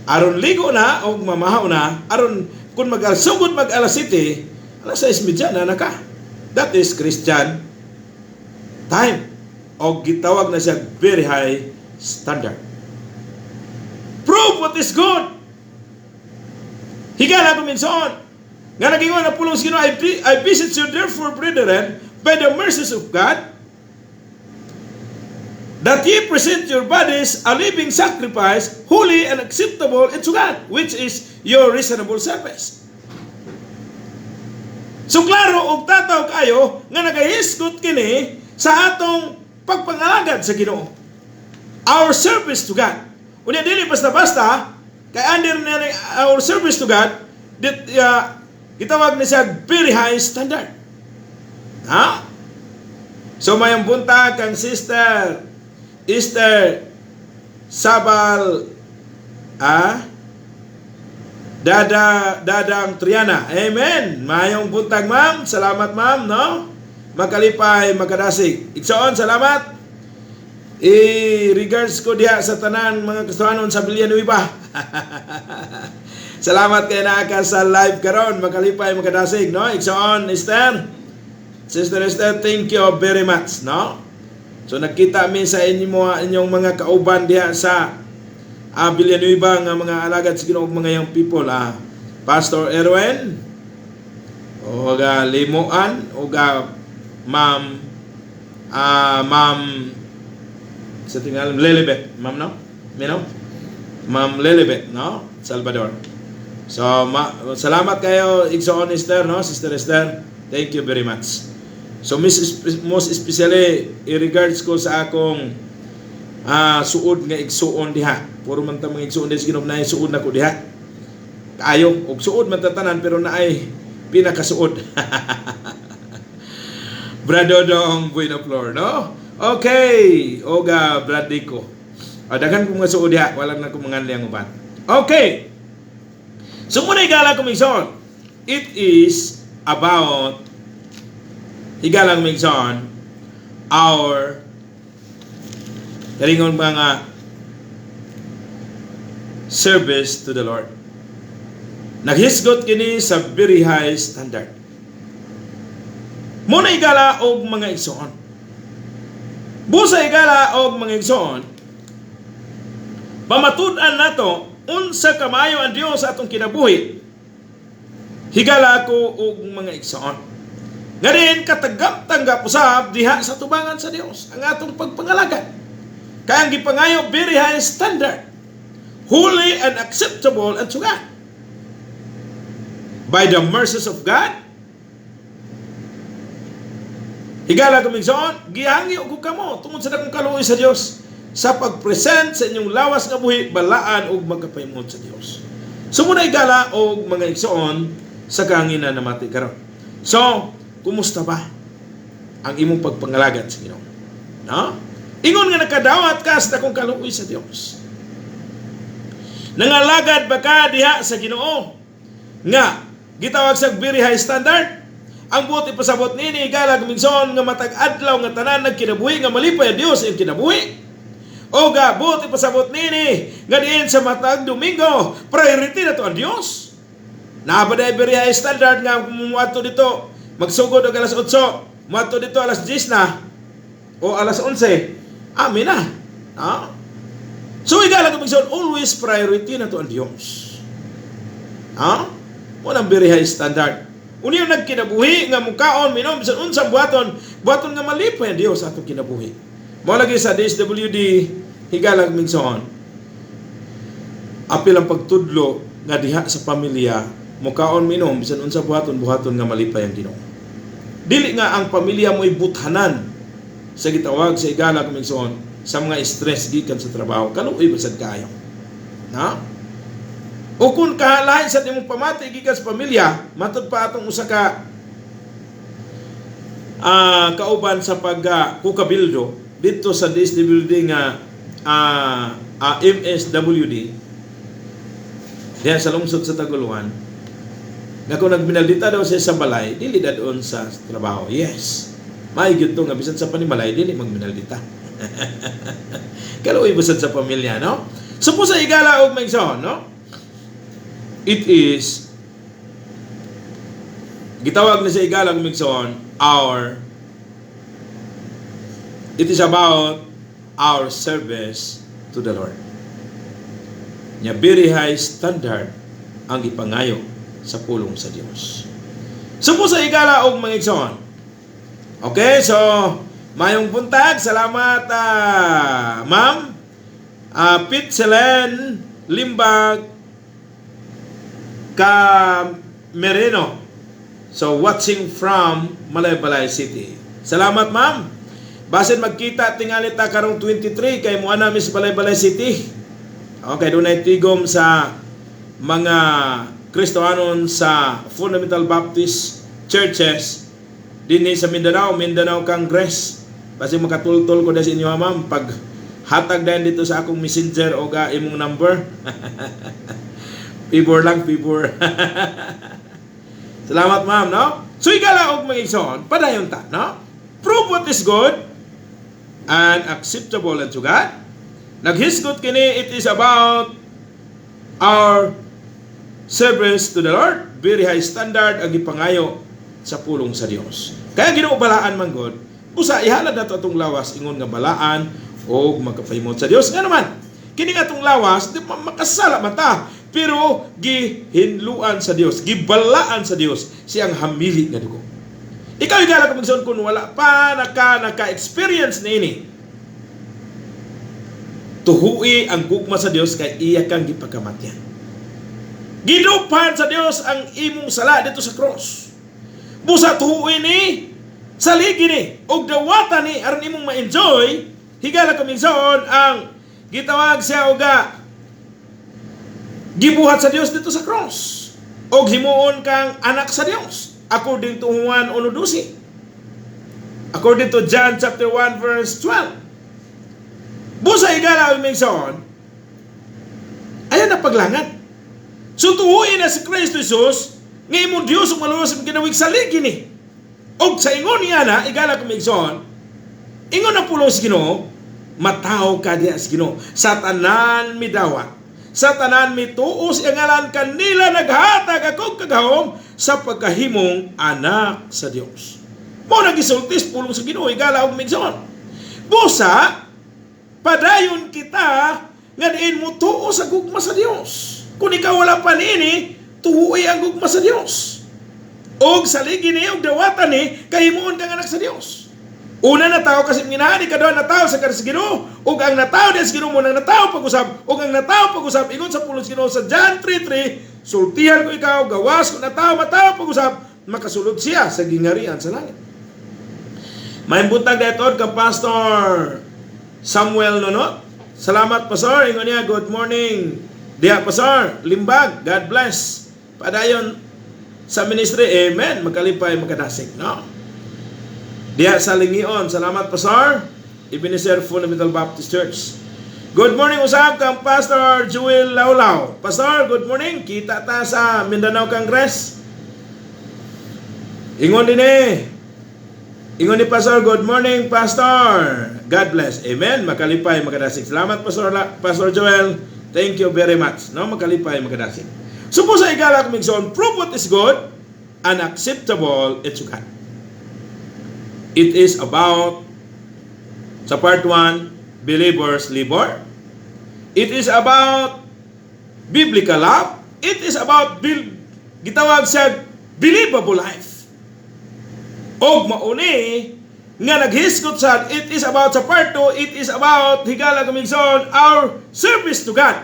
Speaker 1: aron ligo na, o mamahaw na, aron kung mag-alsugod mag-alas 7, alas 6:30 na naka. That is Christian time. O gitawag na siya very high standard. Prove what is good. Higala kuminsoon. Nga nagingon na pulong sino, I beseech you therefore, brethren, by the mercies of God, that ye present your bodies a living sacrifice, holy and acceptable unto God, which is your reasonable service. So klaro og tataw kayo nga nagahisgot kini sa atong pagpangalagad sa Ginoo. Our service to God. Unya dili basta-basta kay under na our service to God, gitawag na siya very high standard. Ha? So mayang buntag kang Sister Esther Sabal Dadang Triana. Amen. Mayong buntag, ma'am. Salamat, ma'am, no? Makalipay, makadasig. Igsoon, salamat. I-regards ko diha sa tanan mga kastawanon sa Villanueva. Salamat kay naa ka sa live karon, makalipay, makadasig, no? Igsoon, Esther. Sister Esther, thank you very much, no? So nakita mi sa inyong mga kauban diha sa Villanueva nga mga alagad sa Ginoo, mga young people, Pastor Erwin, o Limuan, o Ma'am sa tingal Lelibet, ma'am, no? Ma'am Lelibet, no? Salvador. So salamat kayo, igsoon Esther, no? Sister Esther, thank you very much. So most especially i-regards ko sa akong suod nga igsuon diha. Puro man ta mga igsuon des ginom na suod nako diha. kaayo og suod man tatanan pero naay pinakasuod. Bradodong Buena Flor, no? Okay, oga Bradley ko. Daghan ko mga suod diha, wala na ko manganli ang uban. Okay. So muna higala ko migson. It is about higalang migson our karingon mga service to the Lord. Naghisgot kini sa very high standard. Muna igala og mga igsoon. Busa igala og mga igsoon, pamatud-an nato unsa kamayo ang Dios sa atong kinabuhi. Higala ko og mga igsoon. Nga rin katagap-tanggap usab diha sa tubangan sa Dios ang atong pagpangalagad. Kaya ang gipangayo very high standard, holy and acceptable unto God. By the mercies of God, higala kumigsoon, gihangyo ko kamo tungod sa dakong kaluoy sa Dios sa pagpresent sa inyong lawas nga buhi, balaan ug magkapahimot sa Dios. Sumuna higala og mga igsoon sa kahanginan na mati karon. So, kumusta ba ang imong pagpangalagad sa Ginoo? No? Ingon nga nakadawat ka sa dakong kaluoy sa Dios. Nangalagad ba ka diha sa Ginoo nga gitawag sa very high standard? Ang buot ipasabot nini higala kumigsoon nga matag adlaw nga tanan nagkinabuhi nga malipay ang Dios ang kinabuhi. O ga buot ipasabot nini nga diin sa matag Domingo priority na to ang Dios. Naabaday very high standard nga muadto dito magsugod og alas 8, muadto dito alas 10 na o alas 11. Amin na. So higala kumigsoon always priority na to ang Dios. Walang very high standard. Uniyo nagkinabuhi nga mukaon minom bisan unsang buhaton nga malipay ang Dios sa atong kinabuhi. Mao lagi sa DSWD higalang migsoon. Apil ang pagtudlo nga diha sa pamilya mukaon minom bisan unsang buhaton nga malipay ang Ginoo. Dili nga ang pamilya mo'y buthanan sa gitawag sa higalang migsoon sa mga stress gikan sa trabaho. Kaluoy basad kaayo. O kung kahalain sa imong pamati gikan sa pamilya, matud pa atong usa ka kauban sa kukabildo dito sa DSWD nga MSWD diyan sa lungsod sa Taguluan. Nga kung nagbinaldita daw siya sa balay, dili dadon sa trabaho. Yes. May gyud to nga bisan sa panimalay dili magbinaldita. Kaluoy basad sa pamilya, no? So po sa higala og maigsoon, no? It is gitawag na sa igalang migsoon it is about our service to the Lord. Nya very high standard ang ipangayo sa pulong sa Dios. So po sa igala og mga igsoon. Okay, so mayong buntag, salamat Ma'am Pit Selen Limbag Merino. So watching from Malaybalay City. Salamat ma'am. Basin magkita tingali ta karong 23 kay muana mis Malaybalay City. Okay, dunay tigom sa mga Kristohanon sa Fundamental Baptist Churches dinhi sa Mindanao Congress. Basin makatultol ko sa inyo ma'am pag hatag din dito sa akong messenger o ga imong number. Pibor lang. Salamat ma'am, no? So higala og mga igsoon, padayon ta, no? Prove what is good and acceptable unto God. Naghisgot kini, it is about our service to the Lord. Very high standard ang ipangayo sa pulong sa Dios. Kaya Ginoo balaan man God, busa ihalad nato atong lawas ingon nga balaan o magkapahimot sa Dios. Nga naman, kini nga atong lawas, di makasala man ta. Pero gihinluan sa Dios, gibalaan sa Dios siyang hamili nga dugo. Ikaw higala ka magsoon kung wala pa naka-experience nini. Tuhui ang gugma sa Dios kay iya kang gipakamatyan. Gidupan sa Dios ang imong sala dito sa cross. Busa tuhui ni saligi ni og dawata ni aron imong ma-enjoy higala ka magsoon ang gitawag siya og gibuhat sa Dios dito sa cross. Og himuon kang anak sa Dios. According to Juan 1:12. According to John chapter 1 verse 12. Busa igala ang mingson. Ayan na paglangan. So tuhuin na si Kristo Jesus, nga imong Dios ug malulos ang kinawig sa ligi ni. Og sa ingon niya na igala ang mingson, ingon na pulos Ginoo, mataw ka diya sa Ginoo. Sa tanan mi dawat, sa tanan mi tuos ang ngalan kanila naghatag akong kagahom sa pagkahimong anak sa Dios. Mo nagisultis pulong sa Ginoo igala og mingson. Busa padayon kita nga diin mo tuo sa gugma sa Dios. Kung ikaw wala pa nini, tuhuy ang gugma sa Dios. Og sa ligi ni og dawatan ni kahimuon kang anak sa Dios. Una na tao kasi minahani ka doon na tao sa karis Ginoo, ug ang natao des Ginoo mo nang natao pag-usab, ug ang natao pag-usab ingon sa pulong Ginoo sa John 3:3, sultihan ko ikaw gawas ko natao matao pag-usab, makasulod siya sa gingarian sa langit. May buntag dayton ka Pastor Samuel Nonot. Salamat Pastor, ingon niya good morning. Diya Pastor Limbag, God bless. Padayon sa ministry, amen. Magkalipay magkadasig, no? Diya sa Lingion, salamat Pastor, Ebenezer Fundamental Baptist Church. Good morning usab kang Pastor Joel Laulaw. Pastor, good morning. Kita ta sa Mindanao Congress. Ingon din Ingon ni Pastor, good morning Pastor. God bless. Amen. Makalipay magkadasig. Salamat Pastor Joel. Thank you very much. No, makalipay magkadasig. So po sa igala kumigson, prove what is good and acceptable to God. It is about, sa part 1, believers labor. It is about biblical love. It is about gitawag siya believable life. Og mauni nga naghisgot sa it is about sa part 2, it is about higala kumigson our service to God.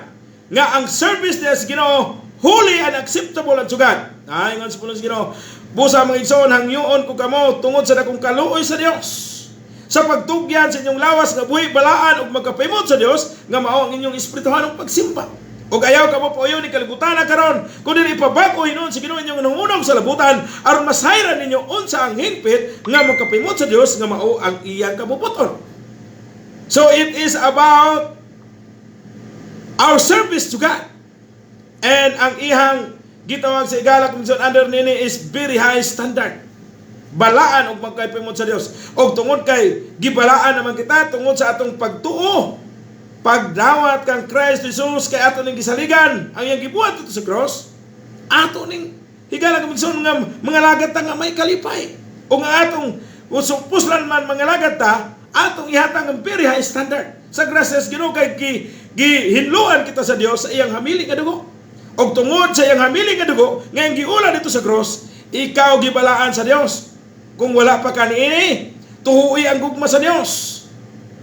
Speaker 1: Nga ang service des Ginoo holy and acceptable unto God. Ingon sa pulos Ginoo, busa mga igsoon hangyoon ko kamo tungod sa dakong kaluoy sa Dios. Sa pagtugyan sa inyong lawas nga buhi balaan ug magkapahimot sa Dios nga mao ang inyong espirituhanong pagsimba. Ug ayaw kamo poyo ni kalibutan na karon kundi ipabag-o hinon sa Ginoo inyong nangunong sa labutan aron masayran ninyo unsa ang hingpit nga magkapahimot sa Dios nga mao ang iyang kabubuton. So it is about our service to God. And ang ihang gitawag sa igala komisyon under nini is very high standard. Balaan og magkapahimot sa Dios. Og tungod kay gibalaan naman kita tungod sa atong pagtuo, pagdawat kang Christ Jesus kay ato ning gisaligan, ang iyang gibuhat dito sa cross, ato ning higala komisyon nga mga lagat ta nga may kalipay. O nga atong usupuslan man mga lagat ta, atong ihatang ang very high standard. Sa grasya sa Ginoo kay gihinluan kita sa Dios sa iyang hamili nga dugo. Og tungod sa iyang hamili nga dugo, ngayong giula dito sa cross, ikaw gibalaan sa Dios. Kung wala pa ka niini, tuhuy ang gugma sa Dios.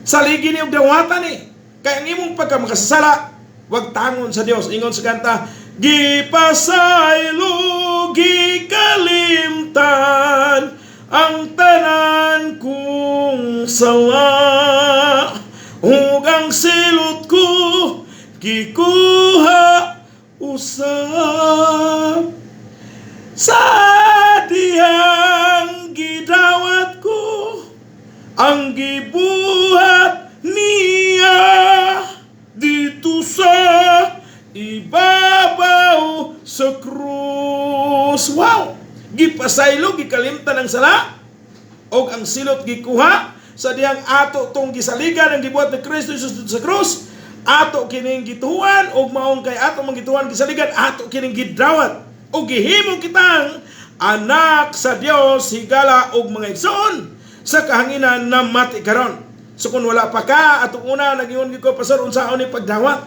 Speaker 1: Saligi ni og dawatan ni. Kaya ang imong pagkamakasasala, wag tangon sa Dios. Ingon sa kanta, gipasaylo, gikalimtan, ang tanan kong sala, ug ang silot ko, gikuha usap sa dihang gidawat ko ang gibuhat niya dito sa ibabaw sa krus. Wow! Gipasaylo, gikalimtan ang sala og ang silot gikuha sa dihang ato tong gisaligan ang gibuhat ni Kristo Jesus dito sa krus. Ato kining gituan og maong kay ato manggituan gisaligan, ato kining gidawat og gihimo kitang anak sa Dios higala og mga igsoon sa kahanginan na mati karon. So kung wala pa ka atong una nagingon ko pastor unsaon ni pagdawat,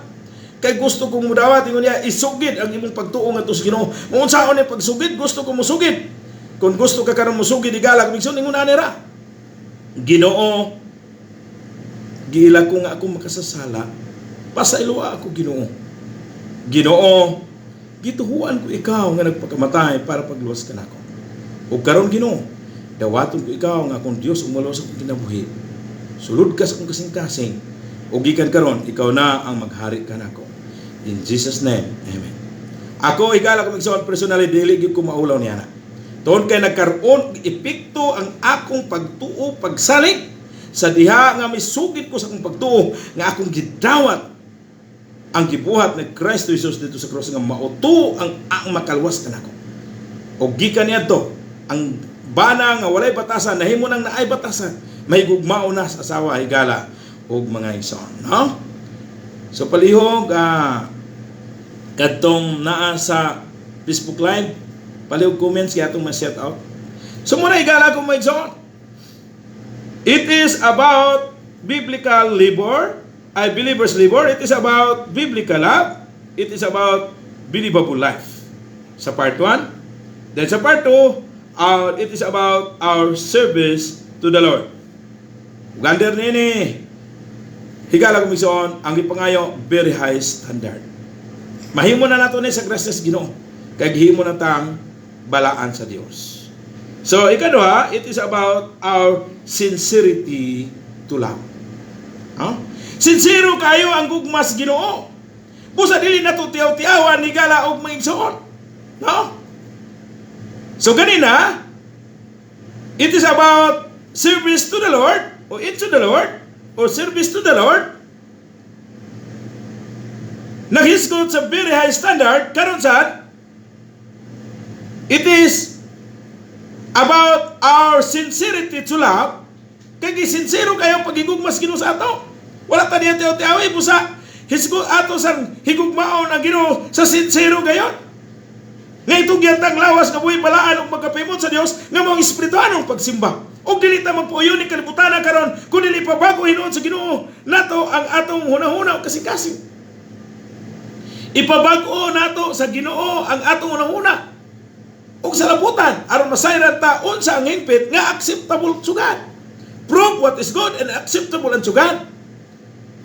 Speaker 1: kay gusto kong mudawat ingon niya isugid ang imong pagtuo ngadto sa Ginoo. Unsaon ni pagsugid, gusto ko musugid. Kung gusto ka karon musugid higala og igsoon ingon ani ra, Ginoo, giila ko nga ako makasasala. Pasaylo ako Ginoo. Ginoo, gituhuan ko ikaw nga nagpakamatay para pagluwas ka nako. Ug karon Ginoo, dawaton ko ikaw nga akong Dios umalos sa akong kinabuhi. Sulod ka sa akong kasing-kasing. Ug gikan karon ikaw na ang maghari ka nako. In Jesus name, amen. Ako higala ko migsoon personally dili gyud ko maulaw niya na. Tuon kay nagkaroon epekto ang akong pagtuo pagsalig sa diha nga misugid ko sa akong pagtuo nga akong gidawat ang gibuhat ni Kristo Jesus dito sa krus nga mauto ang makalwas kanako. O gikan niadto ang bana nga walay batasan nahimo nang naay batasan mahigugmao na sa asawa higala og mga igsoon, no? So palihog kadtong naa sa Facebook Live, palihog comments kaya itong ma-shout out. So muna higala ko mga igsoon. It is about biblical labor, believers labor. It is about biblical love. It is about believable life. Sa part 1. Then sa part 2, it is about our service to the Lord. Gander nini. Higala ko migsoon ang ipangayo very high standard. Mahimo na nato ni sa grasya sa Ginoo. Kay gihimo na tang balaan sa Dios. So ikaduha, it is about our sincerity to love. Sincero kayo ang gugmas Ginoo. Busa dili nato tiyaw-tiyawan higala og maigsoon. No? So ganina, it is about service to the Lord, or into the Lord, or service to the Lord. Naghisgot sa very high standard, karon sad, it is about our sincerity to love. Kaya sincero kayo pagigugmas Ginoo sa ato. Wala ta niya tiyaw-tiyaw, busa hisgot ato sang higugmaon ang Ginoo sa sincero gayon. Nga itong giyatang lawas nga buhay balaan o magkapimot sa Dios nga mga espirituanong pagsimba. O dili ta magpuyo ni kalibutan na karon kung dili pa bago hinuon sa Ginoo nato ang atong hunahuna o kasing-kasing. Ipabago nato sa Ginoo ang atong hunahuna o sa labutan aron masayran ta unsa ang hingpit nga acceptable to God. Prove what is good and acceptable unto God.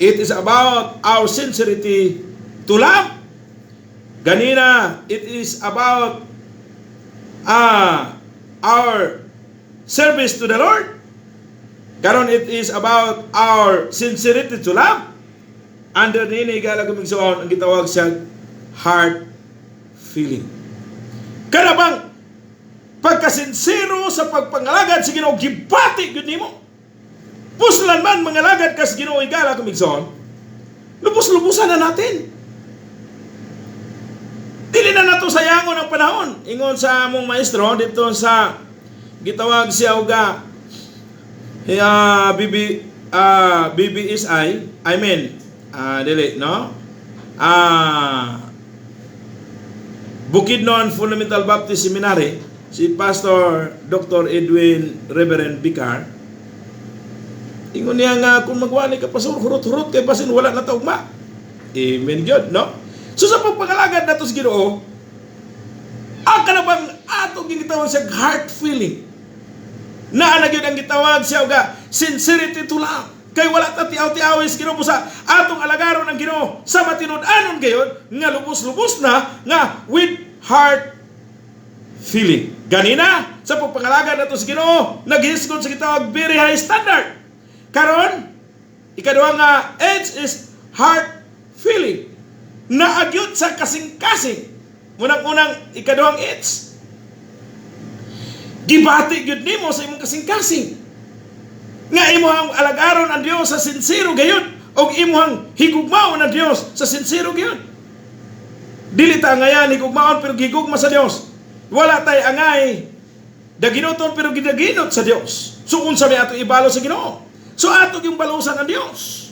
Speaker 1: It is about our sincerity to love. Ganina, it is about our service to the Lord. Karon it is about our sincerity to love. Under nini higala ko migsoon ang gitawag siya heart feeling. Kada bang pagkasinsero sa pagpangalagad sa Ginoo gibati gyud nimo. Puslan man mangalagad ka sa Ginoo higala ko migsoon. Lubos-lubusan na natin. Dili na nato sayangon ang panahon. Ingon sa among maestro dito sa gitawag siya uga BBSI, I mean dili no? Bukidnon Fundamental Baptist Seminary, si Pastor Dr. Edwin Reverend Bicar. Ingon niya nga kung magwali ka pastor hurot-hurot kay basin wala na taugma. Amen God, no? So sa pagpangalagad nato sa Ginoo, ang kanabang atong gitawag sa heart feeling. Na gyud ang gitawag siya uga sincerity to love. Kay wala ta tiaw-tiaw sa Ginoo sa atong alagaron ang Ginoo sa matinud-anon gayon nga lubos-lubos na nga with heart feeling. Ganina sa pagpangalagad nato sa Ginoo, naghisgot sa gitawag very high standard. Karon ikaduha nga edge is heart feeling. Naagyot sa kasing-kasing. Munang-unang ikaduhang it's. Gibati gyud nimo sa imong kasing-kasing. Nga imong alagaron ang Dios sa sincero gayon o imong higugmaon ang Dios sa sincero gayon. Dili ta ngayan higugmaon pero gigugma sa Dios. Wala tay angay daginoton pero gidaginot sa Dios. So unsa may ato ibalo sa Ginoo? So ato yung balusan ang Dios.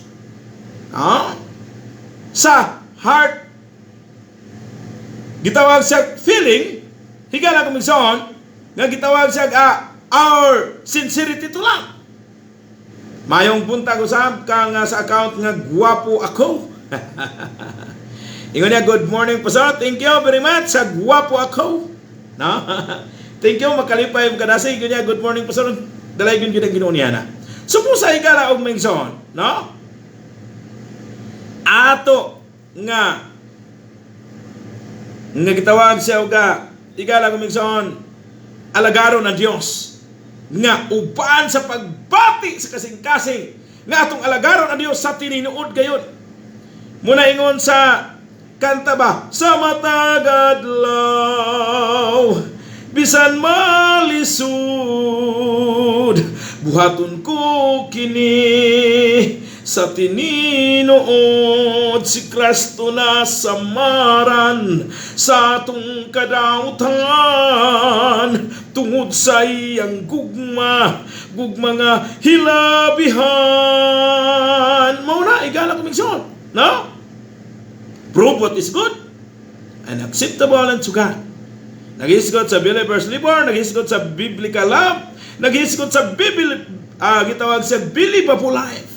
Speaker 1: Sa heart gitawag siya feeling, higala ko migsoon nga gitawag siya our sincerity to love. Mayong punta ko sa account nga guwapo ako. Ingon niya, good morning Pastor, thank you very much sa guwapo ako. No? Thank you, makalipay mo kadasi. Ingon niya, good morning Pastor, dalay yun yun ang Ginoo niya na. So po sa higala og migsoon, no? Ato nga gitawag siya uga igala kumigsoon alagaron ng Dios nga uban sa pagbati sa kasing-kasing nga atong alagaron ang Dios sa tininuod gayon. Muna ingon sa kanta ba? Sa matag adlaw bisan malisud buhaton ko kini sa tininuod si Kristo na samaran sa atong kadautan tungod sa iyang gugma nga hilabihan. Mao na igala ko migson, no? Prove what is good and acceptable unto God. Naghisgot sa Believers Libor, naghisgot sa Biblical Love, naghisgot sa gitawag sa Believable Life.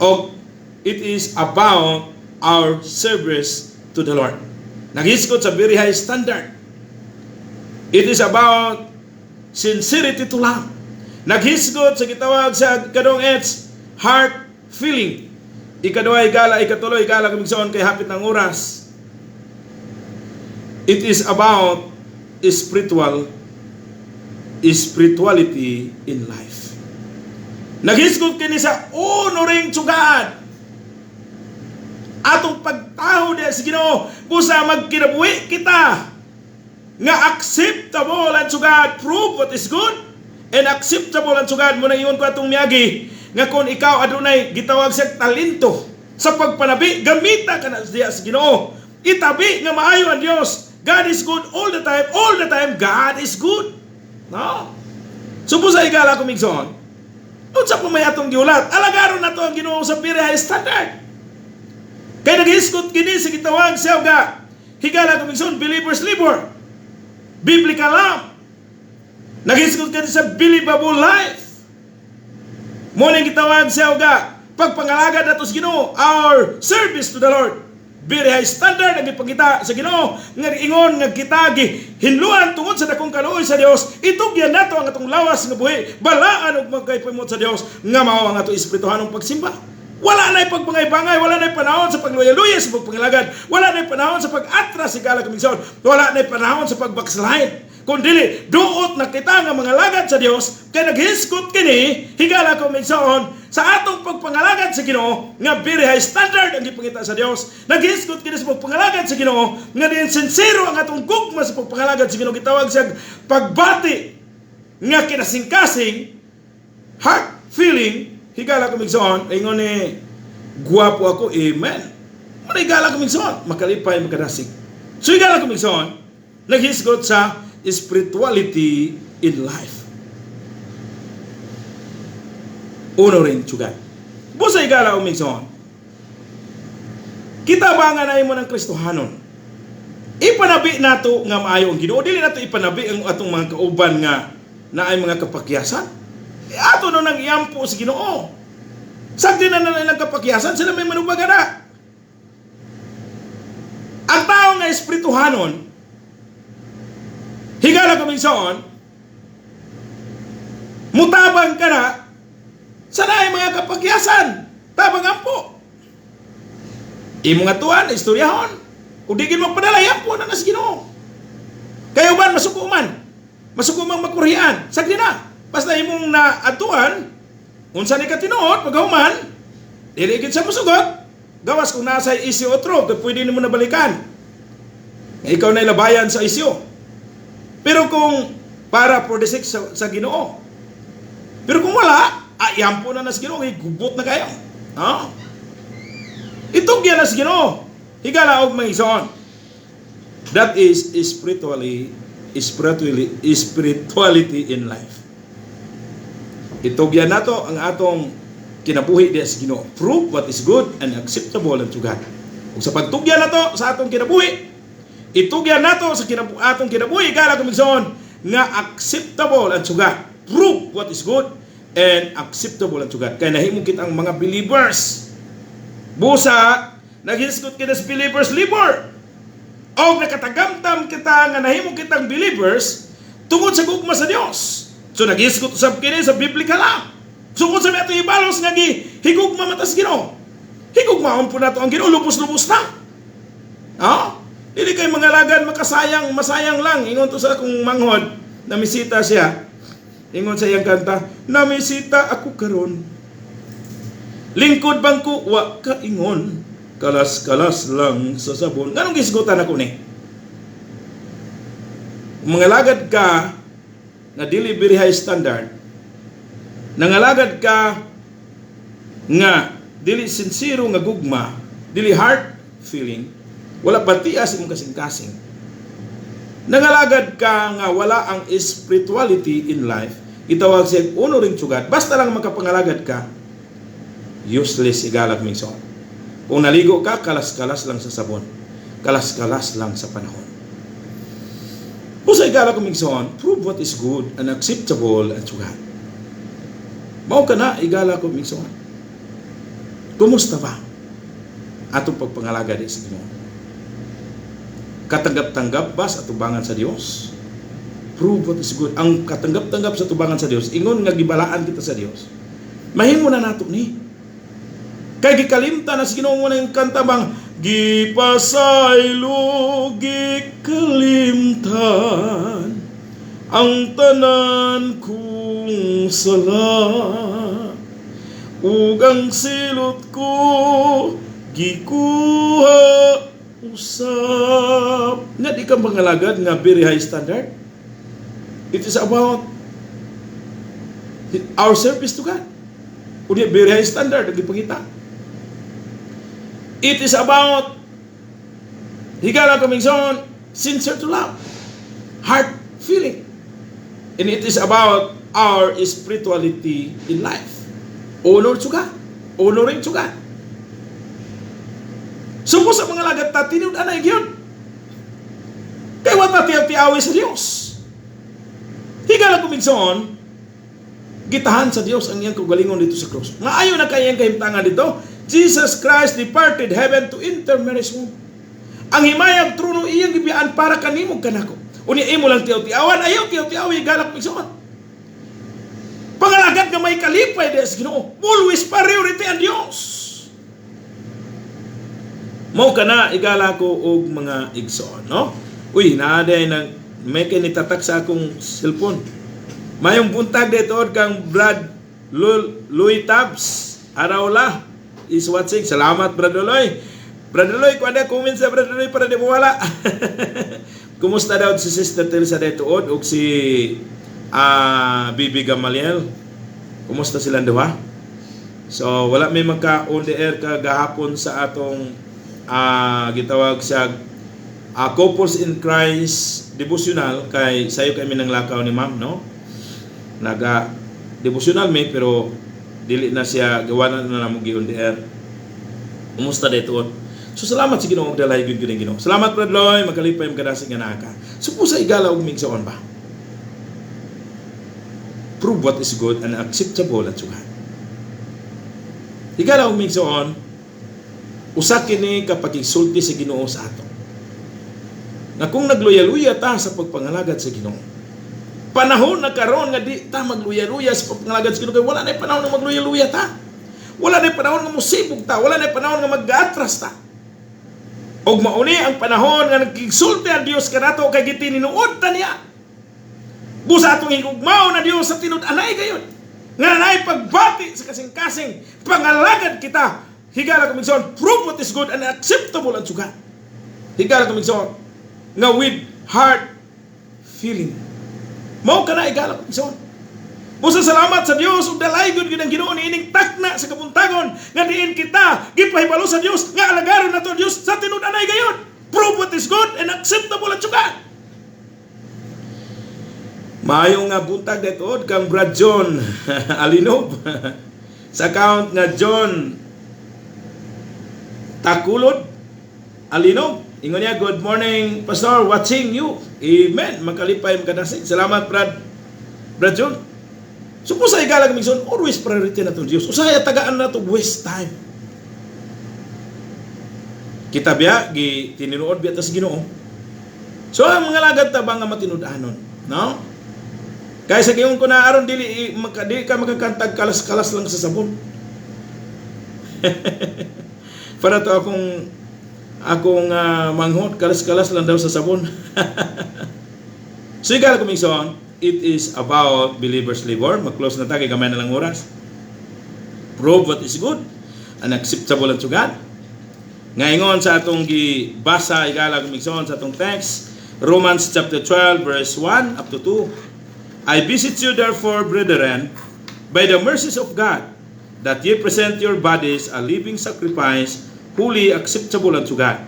Speaker 1: O it is about our service to the Lord. Naghisgot sa very high standard. It is about sincerity to love. Naghisgot sa gitawag sa kadong heart feeling. Ikaduha igala, ikatuloy igala kumigsoon kay hapit ng oras. It is about spirituality in life. Naghisgot kini sa honoring to God. Atong pagtaho diya sa Ginoo, busa magkinabuhi kita nga acceptable unto God, prove what is good and acceptable unto God. Muna iyon ko atong miyagi nga kung ikaw adunay gitawag sa talento sa pagpanabi, gamita ka na diya sa Ginoo. Itabi nga maayo ang Dios. God is good all the time. All the time, God is good. No? So, busa igala kumigsoon. Unsa pa may atong giulat? Alagaron na to ang Ginoo sa very high standard. Kaya naghiskot kini sa gitawag siya ga. Higala kumigsoon, Believers Libor. Biblical Love. Naghiskot kini sa Believable Life. Muna gitawag siya ga. Pagpangalagad nato sa Ginoo, our service to the Lord. Very high standard ang ipakita sa Ginoo nga ingon nga kita hinluan tungod sa dakong kaluoy sa Dios. Itugyan nato ang atong lawas nga buhi, balaan ug magkaypamot sa Dios nga mao ang atong espirituhanong pagsimba. Wala na'y pagpangay-bangay, wala na'y panahon sa pagluya-luya sa pagpangilagad, wala na'y panahon sa pag-atras sa gala kumigsoon, wala na'y panahon sa pagbackslide. Kundi duot na kita nga mga lagad sa Dios kay naghiskot kini higala kumigsoon sa atong pagpangalagad sa Ginoo nga very high standard ang gipangita sa Dios. Naghiskot kini sa pagpangalagad sa Ginoo nga diin sincero ang atong gugma sa pagpangalagad sa Ginoo, gitawag siya pagbati nga kinasingkasing heart feeling. Higala kumigsoon ingon ni guwapo ako, amen. Higala kumigsoon makalipay makadasig. So higala kumigsoon naghisgot sa spirituality in life. Honoring to God. Busa igala umigsoon. Kita ba nga na mo ng Kristohanon? Ipanabi nato nga maayo ang Ginoo. Dili nato ipanabi ang atong mga kauban nga naay mga kapakyasan. Ato no nang iyampo sa Ginoo. Sagdi na nilang kapakyasan, sila may manubaga na. Ang tao nga espirituhanon, higala kumigsoon, mutabang ka na sa naay mga kapakyasan. Tabang ampo. Imo nga tuwan, istoryahon. Kung di gin magpadala, ampo na nas Ginoo. Kayo ba, masukuman makurihan. Sagdi na. Basta imong naatuan, unsa ni katinuod, paghuman, dili gid sa musugot. Gawas kung nasa isyu otro, kaya pwede nimo nabalikan. Ikaw na ilabayan sa isyu. Pero kung para for the sake sa Ginoo. Pero kung wala, ayampo na nas Ginoo, gubot na kayo. No? Itugyan nas Ginoo. Higala og mangison. That is spirituality in life. Itugyan nato ang atong kinabuhi diya sa Ginoo. Prove what is good and acceptable unto God. Kung sa pagtugyan nato sa atong kinabuhi, itugyan nato sa atong kinabuhi, kala kumigsoon nga acceptable unto God. Prove what is good and acceptable unto God. Kaya nahimong kita ang mga believers. Busa, naghisgot kita sa Believers Libor. O nakatagamtam kita nga nahimong kitang believers tungod sa gugma sa Dios. So naghisgot usab kini sa Biblical Love. So kung sa ato ibalos nga higugma matas Ginoo. Higugmaon po nato ang Ginoo, lubos-lubos na. Dili kay mga lagad masayang lang. Ingon to sa akong manghod, namisita siya. Ingon sa iyang kanta, namisita ako karon. Lingkod bang ko wa ka ingon. kalas-kalas lang sa sabon. Ganong gisgutan ako ni? Mangalagad ka na dili very high standard, nangalagad ka nga dili sincero nga gugma, dili heart feeling, wala patias imong kasing-kasing, nangalagad ka nga wala ang spirituality in life, itawag siya uno ring sugat. Basta lang makapangalagad ka, useless igalag mingson. Kung naligo ka, kalas-kalas lang sa sabon, kalas-kalas lang sa panahon. Pusa igala ko mingson, prove what is good and acceptable at sugat. Mao ka na igala ko mingson. Kumusta ba atong pagpangalaga di sa Ginoo? Katanggap-tanggap ba sa tubangan sa Dios? Prove what is good. Ang katanggap-tanggap sa tubangan sa Dios, ingon nga gibalaan kita sa Dios. Mahimo na nato ni. Kay gikalimta na sa Ginoo mo na yung kanta bang gipasaylo gikalimtan ang tanan kong sala, ug ang silot ko gikuha usap. Nga di ka mangalagad nga very high standard. It is about our service to God. Unya very high standard nagipangita. It is about higala kamingson, sincere to love, heart feeling. And it is about our spirituality in life. Honor to God. Honoring to God. So po sa mga lagat ta, tinud anay yun. Kaya wat na tiyaw-tiyawi sa Diyos. Higala kamingson, gitahan sa Diyos ang iyang kagalingon dito sa krus. Nga ayaw na kayang kahimtangan dito, Jesus Christ departed heaven to enter Mary's womb. Ang himayag trono iyang gibiyaan para kanimog kanako. Unya imo lang tiyaw-tiyawan, ayaw tiyaw-tiyawi galak migsoon. Pangalagad nga may kalipay di sa Ginoo. Always priority ang Dios. Mao kana igala ko og mga igsoon, no? Uy, naaday nang may kinitatak sa akong cellphone. Mayong buntag dito kang Brad Louis Tabs. Arawla is watching. Salamat, Brad Loy. Brad Loy, kung ada comment sa Brad Loy para di mawala. Kumusta daw si Sister Teresa Detuod o si Bibi Gamaliel? Kumusta silang duha? So, wala may magka-on the air kagahapon sa atong gitawag sa Couples in Christ devotional kay sayo kami ng lakaw ni Ma'am, no? Naga-devotional may pero dili na siya gawanan na namo gi on the air. Kumusta dito? So salamat sa Ginoo og dalay gyud gyud Ginoo. Salamat Brad Loy, makalipay mo kadasig nga naa ka. So po sa igala og migsaon ba? Prove what is good and acceptable at sugan. Igala og migsaon, usa kini kapag igsulti sa Ginoo sa ato. Na kung nagluya-luya ta sa pagpangalagad sa Ginoo, panahon na karon nga di ta magluya-luya sa pagpangalagad sa Ginoo, kay wala na panahon nga magluya-luya ta. Wala na panahon nga musibog ta, wala na panahon nga mag-atras ta. Og mauni ang panahon nga nagkigsulti ang Dios kanato kay gitininuod ta niya. Busa atong higugmaw na Dios sa tinud-anay gayon. Nga nay pagbati sa kasing-kasing pangalagad kita. Higala kamigson, prove what is good and acceptable at suga. Higala kamigson, nga with heart feeling. Mao kana igala kamigson. Busa salamat sa Dios ug dalay gyud ang Ginoo niining takna sa kabuntagon nga diin kita gipahibalo sa Dios nga alagaron nato Dios sa tinud-anay gayon. Prove what is good and acceptable at suga. Maayo nga buntag detood kang Brad John Alinob sa account nga John Takulod Alinob. Ingon niya, good morning Pastor, watching you. Amen. Makalipay makadasig. Salamat Brad John. So kung sa igala kamigson, always priority na itong Diyos. Usaya tagaan na itong waste time. Kita biya, tininuod biya tas Ginoo. So ang mga lagad tabang nga matinud-anon. No? Kaya sa gayon ko na aron dili ka makakantag kalas-kalas lang sa sabon. Para to akong manghot, kalas-kalas lang daw sa sabon. So igala kamigson, it is about believers labor. Mag-close na tayo, gamay na lang oras. Prove what is good and acceptable unto God. Ngayon sa atong gibasa igala kumigson sa atong text, Romans chapter 12 verse 1 up to 2. I beseech you therefore, brethren, by the mercies of God, that ye present your bodies a living sacrifice, holy, acceptable unto God,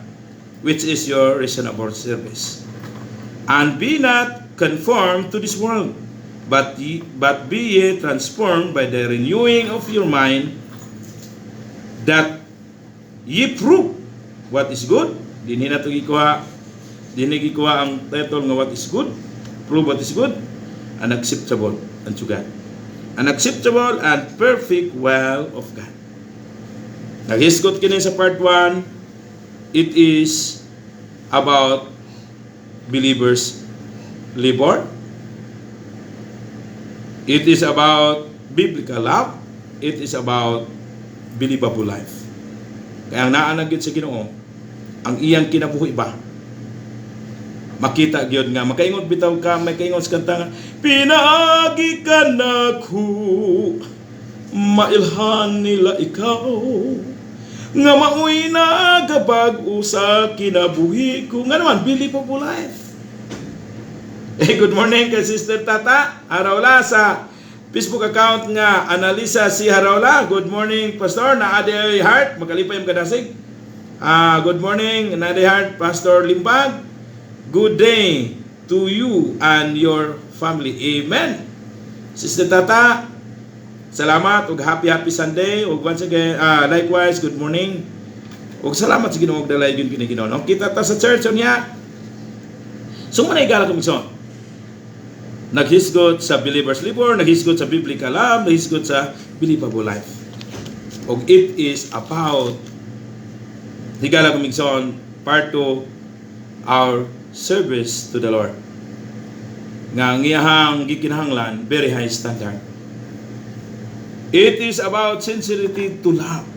Speaker 1: which is your reasonable service. And be not conformed to this world, but be ye transformed by the renewing of your mind, that ye prove what is good. Dinhi na ito gikuha ang title nga what is good. Prove what is good and acceptable unto God. An acceptable and perfect will of God. Naghisgot kini sa part 1. It is about believers' labor. It is about biblical love. It is about believable life. Kaya ang naanagid sa Ginoo, ang iyang kinabuhi ba? Makita gyud nga makaingon bitaw ka, may kaingon sa kanta nga, pinaagi ka nako, mailhan nila ikaw, nga mauwi na kapag usa kinabuhi ko. Nga naman, believable life. Good morning kay Sister Tata Harawla sa Facebook account nga Analisa si Harawla. Good morning, Pastor. Naaday Heart, makalipay yung kadasig. Good morning, Naaday Heart, Pastor Limbag. Good day to you and your family. Amen. Sister Tata, salamat ug happy Sunday. Ug once again, likewise, good morning. Ug salamat sa Ginoo ug dalay gyud kini Ginoo. Kita ta sa church niya. So man igala komisyon. Naghisgot sa believers' labor, naghisgot sa biblical love, naghisgot sa believable life. Og it is about higala kumigson part 2 our service to the Lord. Nga ang iyahang gikinahanglan very high standard. It is about sincerity to love.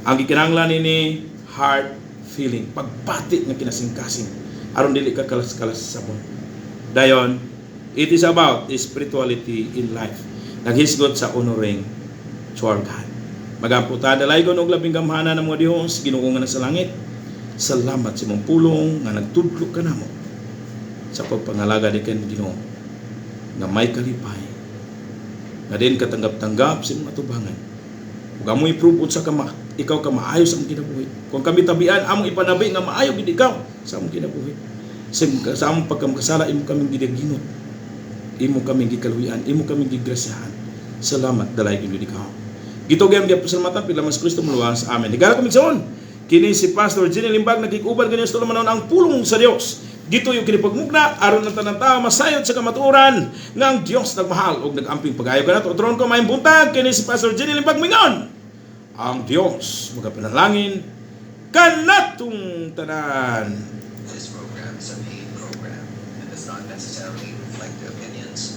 Speaker 1: Ang gikinahanglan ini heart feeling, pagpati nga kinasingkasing aron dili ka kalas-kalas sa sabon. Dayon, it is about spirituality in life. Naghisgot sa honoring to our God. Magamputa dalaygon og labing gamhanan ng mga Dios, Ginoo nga sa langit. Salamat sa imong pulong nga nagtudlo ka namo sa pagpangalaga ni Ginoo nga may kalipay. Nga din katanggap-tanggap sa imong atubangan. Ug amoy prove sa ikaw ka maayo sa imong kinabuhi. Kung kami tabian among ipanabi nga maayo gid ikaw sa among kinabuhi. Sa among pagkamakasala imo kaming gidaginot. Imo kaming gikaluyan, imo kaming gigrasyahan. Salamat dalay gyud ikaw. Gitugyan gyud pasalamatan pila mas Kristo muluwas. Amen. Igala komisyon. Kini si Pastor Jenny Limbag nagikuban kanyo sa tulong ang pulong sa Dios. Dito yung kinipagmugna aron ng tanang tao masayod sa kamatuoran nga ang Dios nagmahal ug nagamping pagayo kanato. Tron ko maayong buntag kini si Pastor Jenny Limbag mingon. Ang Dios magapanalangin kanatong tanan.
Speaker 2: This program is a paid program and does not necessarily reflect the opinions